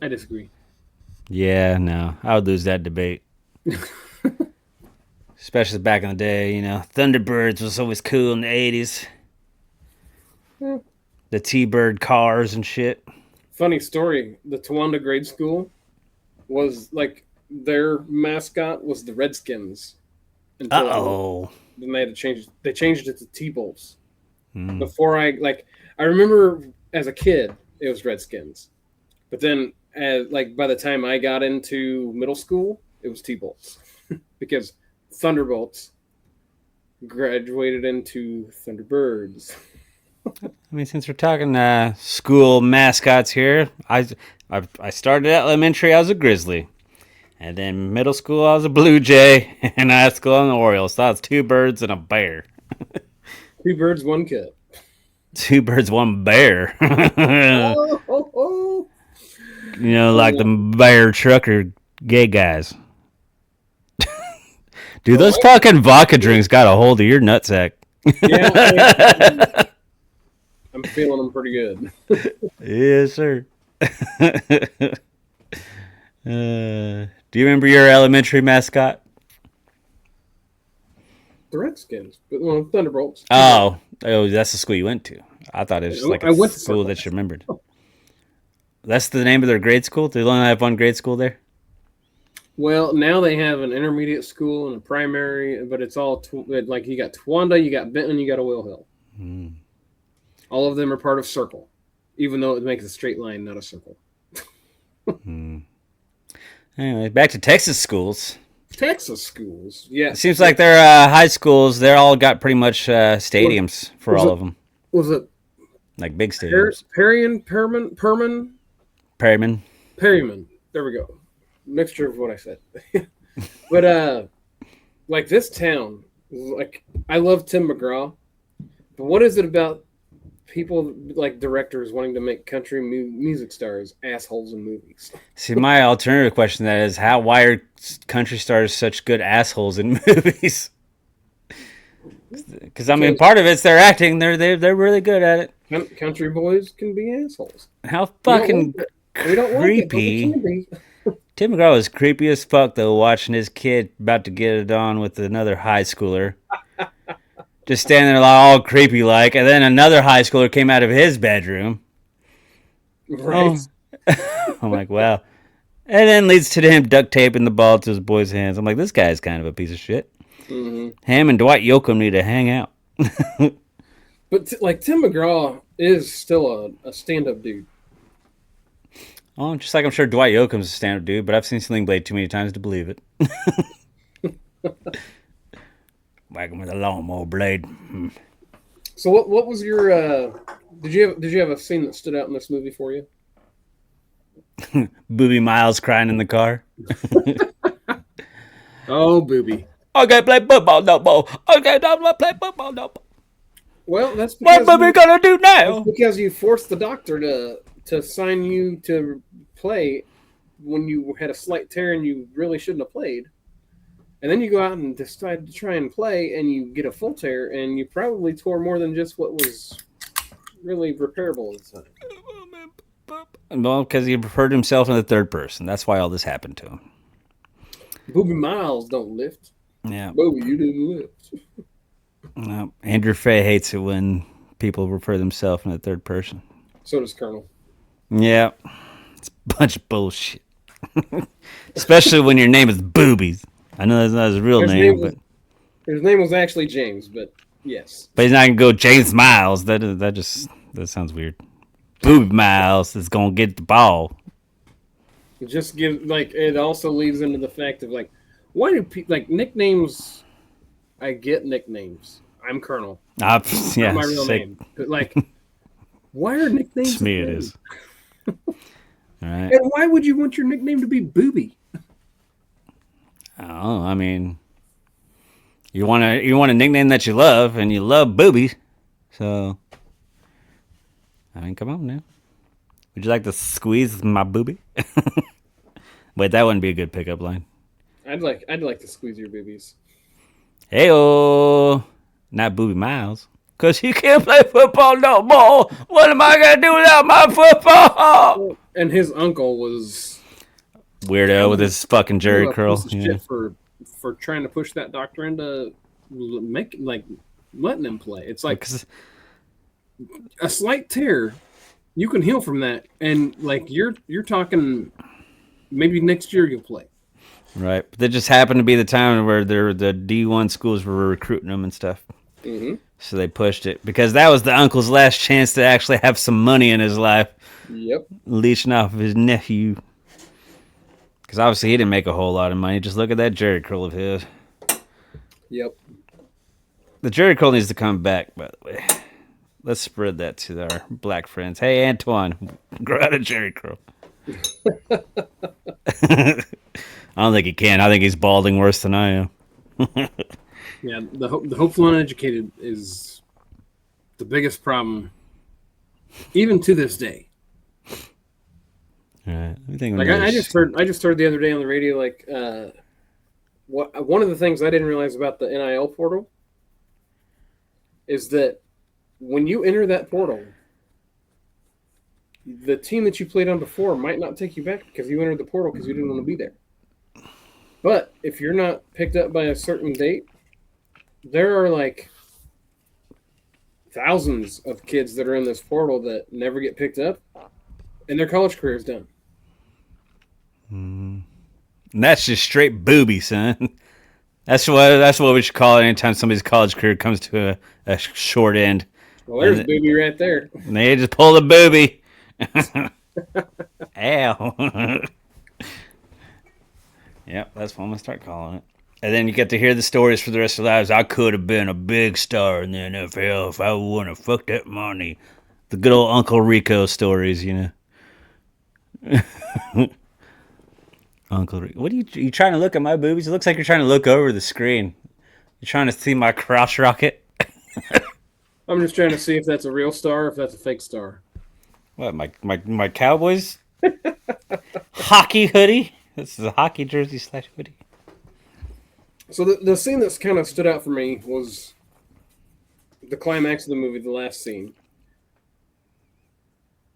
A: I disagree.
B: Yeah, no. I would lose that debate. Especially back in the day, Thunderbirds was always cool in the 80s.
A: Yeah.
B: The T-Bird cars and shit.
A: Funny story. The Towanda grade school was like their mascot was the Redskins.
B: Uh-oh.
A: Then they had to change it. They changed it to T-Bolts.
B: Mm.
A: Before I remember as a kid it was Redskins. But then by the time I got into middle school, it was T-Bolts. Because Thunderbolts graduated into Thunderbirds.
B: I mean, since we're talking school mascots here, I started at elementary, I was a Grizzly. And then middle school, I was a Blue Jay. And high school, I'm an Orioles. So I was 2 birds and a bear.
A: 2 birds, 1 cup.
B: 2 birds, 1 bear.
A: Oh.
B: Like the bear trucker gay guys. Dude, those fucking vodka drinks got a hold of your nutsack.
A: Yeah, I'm feeling them pretty good.
B: Yes, sir. Do you remember your elementary mascot?
A: The Redskins, but Thunderbolts.
B: Oh, that's the school you went to. I thought it was like
A: I went to
B: school that you remembered. That's the name of their grade school? Do they only have one grade school there?
A: Well, now they have an intermediate school and a primary, but it's all like you got Towanda, you got Benton, you got Will Hill.
B: Mm.
A: All of them are part of Circle, even though it makes a straight line, not a circle.
B: Anyway, back to Texas schools.
A: Texas schools, yeah.
B: It seems like their high schools, they're all got pretty much stadiums for all of them.
A: Was it
B: like big stadiums?
A: Perryman?
B: Perryman.
A: There we go. Mixture of what I said. But like this town, like I love Tim McGraw, but what is it about people like directors wanting to make country music stars assholes in movies?
B: See, my alternative question to that is why are country stars such good assholes in movies? Because I mean, part of it's their acting. They're really good at it.
A: Country boys can be assholes.
B: How fucking creepy! Tim McGraw was creepy as fuck though, watching his kid about to get it on with another high schooler. Just standing there all creepy like, and then another high schooler came out of his bedroom.
A: Right.
B: Oh. I'm like, wow. And then leads to him duct taping the ball to his boy's hands. I'm like, this guy's kind of a piece of shit.
A: Mm-hmm.
B: Him and Dwight Yoakam need to hang out.
A: But Tim McGraw is still a stand-up dude.
B: Oh, just like I'm sure Dwight Yoakam's a stand-up dude, but I've seen Sling Blade too many times to believe it. Whack him with a lawnmower blade.
A: So what was your did you have a scene that stood out in this movie for you?
B: Booby Miles crying in the car.
A: Oh, Booby.
B: I can't play football no more. I can't play football no more.
A: Well, that's because
B: what are we gonna do now?
A: Because you forced the doctor to sign you to play when you had a slight tear and you really shouldn't have played. And then you go out and decide to try and play and you get a full tear and you probably tore more than just what was really repairable at the time.
B: Well, because he referred himself in the third person. That's why all this happened to him.
A: Booby Miles don't lift.
B: Yeah.
A: Booby, you didn't lift.
B: No, Andrew Fay hates it when people refer themselves in the third person.
A: So does Colonel.
B: Yeah. It's a bunch of bullshit. Especially when your name is Boobies. I know that's not his real name, but
A: his name was actually James, but yes.
B: But he's not gonna go James Miles. That sounds weird. Booby Miles is gonna get the ball.
A: It just gives like it also leads into the fact of like why do people like nicknames? I get nicknames. I'm Colonel. It's not
B: Yeah,
A: my real
B: sick.
A: name. But like, why are
B: To
A: nicknames a
B: me, it
A: thing?
B: is. All right.
A: And why would you want your nickname to be Booby?
B: Oh, I mean, you want a nickname that you love, and you love boobies. So, I mean, come on now. Would you like to squeeze my boobie? Wait, that wouldn't be a good pickup line.
A: I'd like to squeeze your boobies.
B: Heyo, not Booby Miles. Cause you can't play football no more. What am I gonna do without my football?
A: Well, and his uncle was
B: Weirdo
A: kind
B: with
A: of,
B: his fucking
A: kind of
B: Jerry
A: a
B: curl.
A: piece of
B: Yeah.
A: shit for trying to push that doctor into make like letting him play. It's like
B: Because
A: a slight tear, you can heal from that, and like you're talking maybe next year you'll play.
B: right, but that just happened to be the time where the D1 schools were recruiting them and stuff.
A: Mm-hmm.
B: So they pushed it because that was the uncle's last chance to actually have some money in his life,
A: Yep.
B: leeching off of his nephew. Because obviously he didn't make a whole lot of money. Just look at that Jerry curl of his.
A: Yep.
B: The Jerry curl needs to come back, by the way. Let's spread that to our black friends. Hey, Antoine, grow out a Jerry curl. I don't think he can. I think he's balding worse than I am.
A: Yeah. The hopeful uneducated is the biggest problem, even to this day.
B: All right. I think
A: Like I just heard the other day on the radio like what one of the things I didn't realize about the NIL portal is that when you enter that portal, the team that you played on before might not take you back because you entered the portal because you didn't want to be there. But if you're not picked up by a certain date, there are like thousands of kids that are in this portal that never get picked up, and their college career is done.
B: And that's just straight booby, son. That's what we should call it anytime somebody's college career comes to a short end.
A: Well, there's
B: And
A: Booby right there.
B: they just pull the booby. Ow. Yep, that's what I'm gonna start calling it. And then you get to hear the stories for the rest of their lives. I could have been a big star in the NFL if I wouldn't have fucked that money. The good old Uncle Rico stories, you know. Uncle Rico. What are you trying to look at my boobies? It looks like you're trying to look over the screen. You're trying to see my crotch rocket?
A: I'm just trying to see if that's a real star or if that's a fake star.
B: What, my Cowboys hockey hoodie? This is a hockey jersey / hoodie.
A: So the scene that's kind of stood out for me was the climax of the movie, the last scene.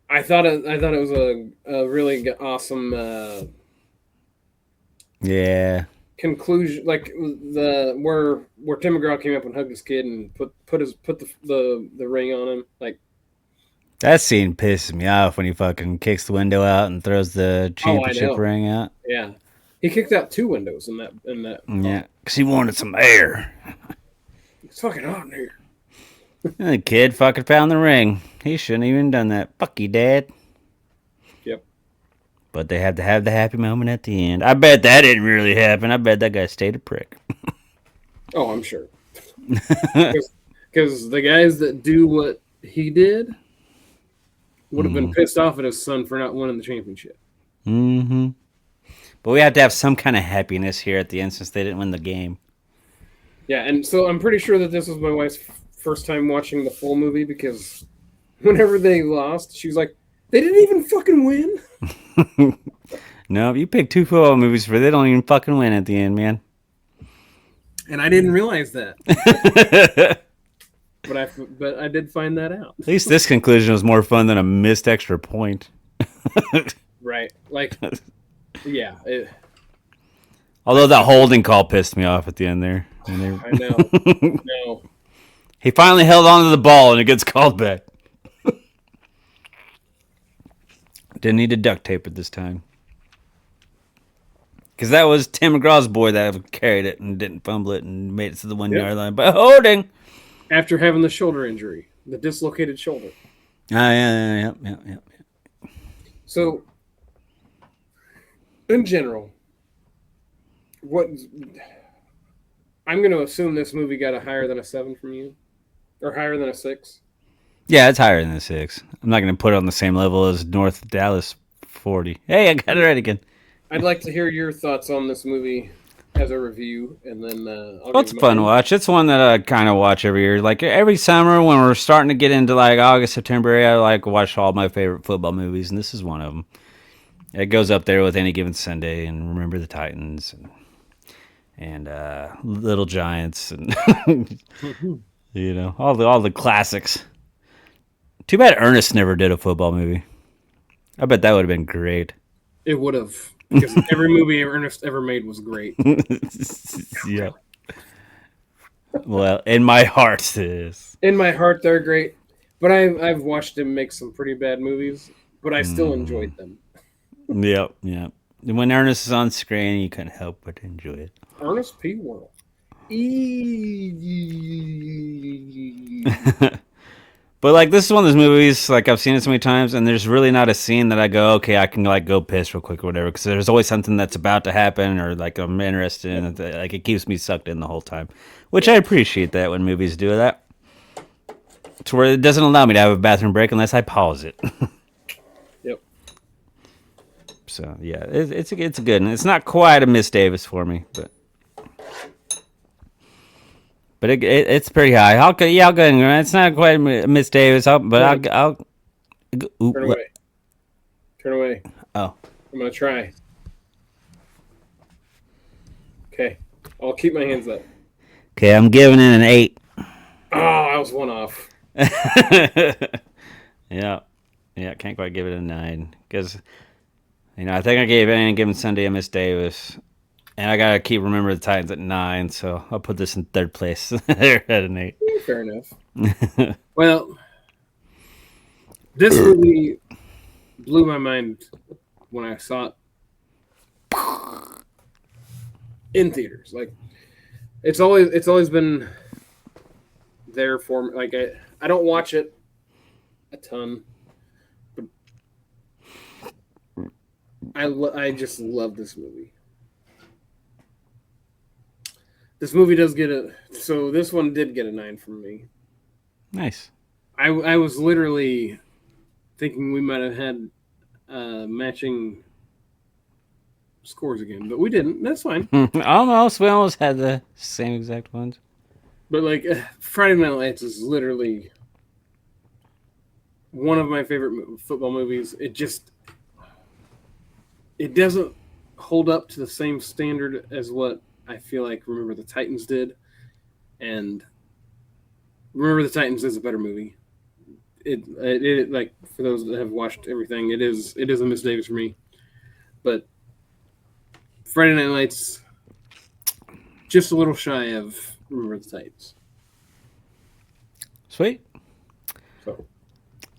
A: I thought it was a really awesome
B: Yeah.
A: conclusion, like the where Tim McGraw came up and hugged his kid and put the ring on him. Like,
B: That scene pisses me off when he fucking kicks the window out and throws the championship
A: know.
B: ring out.
A: yeah, he kicked out 2 windows in that.
B: Yeah, because he wanted some air.
A: It's fucking hot in here.
B: And the kid fucking found the ring. He shouldn't have even done that. Fuck you, Dad.
A: Yep.
B: But they had to have the happy moment at the end. I bet that didn't really happen. I bet that guy stayed a prick.
A: Oh, I'm sure. Because the guys that do what he did would have been pissed off at his son for not winning the championship.
B: Mm-hmm. But we have to have some kind of happiness here at the end since they didn't win the game.
A: Yeah, and so I'm pretty sure that this was my wife's first time watching the full movie because whenever they lost, she was like, "They didn't even fucking win."
B: No, you pick 2 football movies where they don't even fucking win at the end, man.
A: And I didn't realize that. But I did find that out.
B: At least this conclusion was more fun than a missed extra point.
A: Right. Like, yeah.
B: Although that holding call pissed me off at the end there.
A: I know. No.
B: He finally held on to the ball and it gets called back. Didn't need to duct tape it this time. Because that was Tim McGraw's boy that carried it and didn't fumble it and made it to the 1 yard line. But holding.
A: After having the shoulder injury, the dislocated shoulder.
B: Yeah.
A: So In general, what I'm going to assume this movie got a higher than a 7 from you, or higher than a 6.
B: Yeah, it's higher than a 6. I'm not going to put it on the same level as North Dallas 40. Hey, I got it right again.
A: I'd like to hear your thoughts on this movie as a review, and then I'll
B: Well, it's
A: give
B: a fun
A: mine.
B: watch. It's one that I kind of watch every year. Like every summer when we're starting to get into like August, September, I like watch all my favorite football movies, and this is one of them. It goes up there with Any Given Sunday and Remember the Titans and Little Giants and all the classics. Too bad Ernest never did a football movie. I bet that would have been great.
A: It would have, because every movie Ernest ever made was great.
B: Yeah. Well, in my heart, it is.
A: In my heart, they're great, but I've watched him make some pretty bad movies, but I still enjoyed them.
B: Yep, yep. When Ernest is on screen, you couldn't help but enjoy it.
A: Ernest P. Worrell.
B: But like this is one of those movies, like I've seen it so many times, and there's really not a scene that I go, okay, I can like go piss real quick or whatever, because there's always something that's about to happen or like I'm interested in it. Like it keeps me sucked in the whole time, which I appreciate that when movies do that. To where it doesn't allow me to have a bathroom break unless I pause it.
A: Yep.
B: So yeah, it's a good one. It's not quite a Miss Davis for me, but it's pretty high. I'll go. Yeah, I'll go. It's not quite a Miss Davis, but I'll. Ooh,
A: Turn away. Turn away.
B: Oh,
A: I'm gonna try. Okay. I'll keep my hands up.
B: okay. I'm giving it an 8.
A: Oh, I was one off.
B: Yeah, yeah. Can't quite give it a 9 because I think I gave Any Given Sunday a Miss Davis, and I gotta keep Remember the Titans at 9. So I'll put this in third place. They're at an 8.
A: Fair enough. Well, this movie blew my mind when I saw it in theaters. Like it's always been there for me. Like I don't watch it a ton, but I just love this movie. This movie does get so this one did get a 9 from me.
B: Nice.
A: I was literally thinking we might have had matching scores again, but we didn't. That's fine.
B: Almost. We almost had the same exact ones.
A: But like Friday Night Lights is literally one of my favorite football movies. It doesn't hold up to the same standard as what I feel like Remember the Titans did, and Remember the Titans is a better movie. It like for those that have watched everything, it is a Miss Davis for me. But Friday Night Lights, just a little shy of Remember the Titans.
B: Sweet.
A: So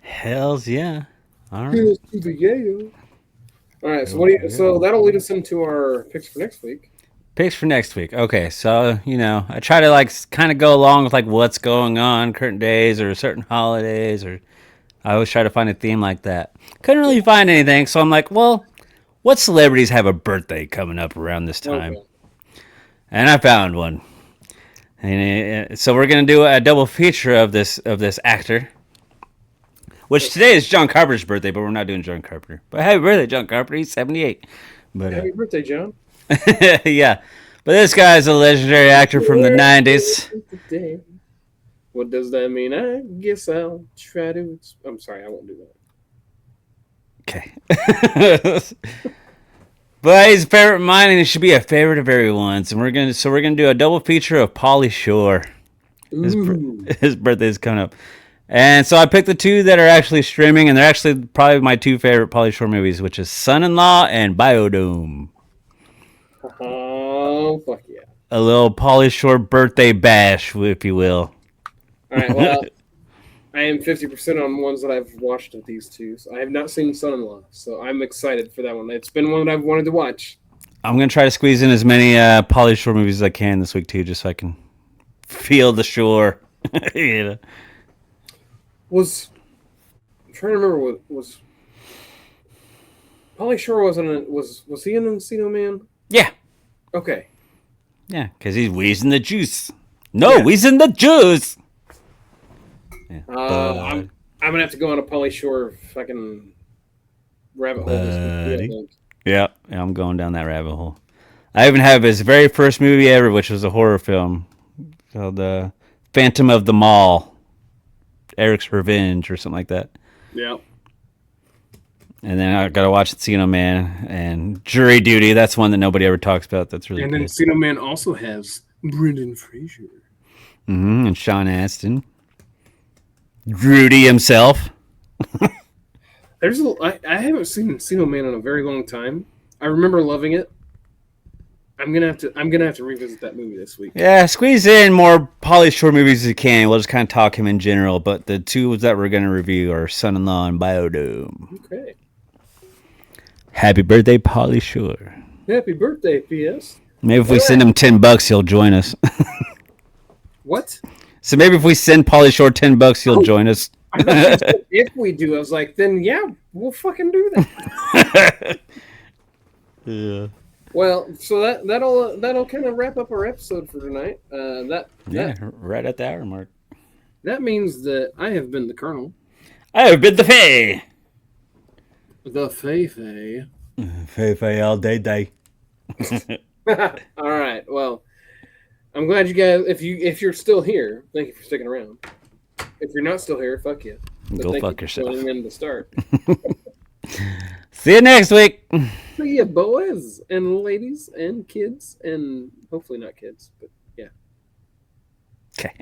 B: Hells yeah. All right.
A: here's to the Yale. All right. So so that'll lead us into our picks for next week.
B: Picks for next week. Okay, so I try to like kind of go along with like what's going on current days or certain holidays, or I always try to find a theme like that. Couldn't really find anything, so I'm like, well, what celebrities have a birthday coming up around this time?
A: Okay.
B: And I found one. And so we're gonna do a double feature of this actor, which today is John Carpenter's birthday, but we're not doing John Carpenter. But happy birthday, John Carpenter! He's 78. But
A: Happy birthday, John.
B: yeah, but this guy's a legendary actor from the 90s.
A: What does that mean? I guess I'll try to. I'm sorry, I won't do that.
B: Okay. But he's a favorite of mine, and he should be a favorite of everyone's. And we're gonna do a double feature of Pauly Shore. His birthday's coming up, and so I picked the two that are actually streaming, and they're actually probably my two favorite Pauly Shore movies, which is Son-in-Law and Biodome.
A: Oh, fuck yeah.
B: A little Pauly Shore birthday bash, if you will.
A: All right, well, I am 50% on ones that I've watched of these two. So I have not seen Son-in-Law, so I'm excited for that one. It's been one that I've wanted to watch.
B: I'm going to try to squeeze in as many Pauly Shore movies as I can this week, too, just so I can feel the shore.
A: I'm trying to remember what was... Pauly Shore was he in Encino Man?
B: Yeah.
A: Okay.
B: Yeah, because he's wheezing the juice. No,
A: Yeah.
B: wheezing the juice. Yeah.
A: I'm gonna have to go on a Pauly Shore fucking rabbit hole this week, I
B: Buddy.
A: think.
B: Yeah, I'm going down that rabbit hole. I even have his very first movie ever, which was a horror film called Phantom of the Mall, Eric's Revenge, or something like that.
A: Yeah.
B: And then I got to watch Encino Man and Jury Duty. That's one that nobody ever talks about. That's really
A: And then
B: good.
A: Encino Man also has Brendan Fraser.
B: And Sean Astin. Rudy himself.
A: I haven't seen Encino Man in a very long time. I remember loving it. I'm gonna have to revisit that movie this week.
B: Yeah, squeeze in more Pauly Shore movies as you can. We'll just kind of talk him in general. But the two that we're going to review are Son-in-Law and Biodome.
A: Okay.
B: Happy birthday, Pauly Shore.
A: Happy birthday, P.S.
B: Maybe if we send him $10, he'll join us.
A: What?
B: So maybe if we send Pauly Shore $10, he'll join us.
A: I thought you said if we do, I was like, then yeah, we'll fucking do that.
B: Yeah.
A: Well, so that'll kind of wrap up our episode for tonight.
B: Right at the hour mark.
A: That means that I have been the Colonel,
B: I have been the Faye.
A: the Fei.
B: Faye all day.
A: All right. Well, I'm glad you guys. If you're still here, thank you for sticking around. If you're not still here, fuck you. But
B: Go
A: thank
B: fuck
A: you for
B: yourself.
A: joining in to start.
B: See you next week.
A: See ya, boys and ladies and kids and hopefully not kids, but yeah.
B: Okay.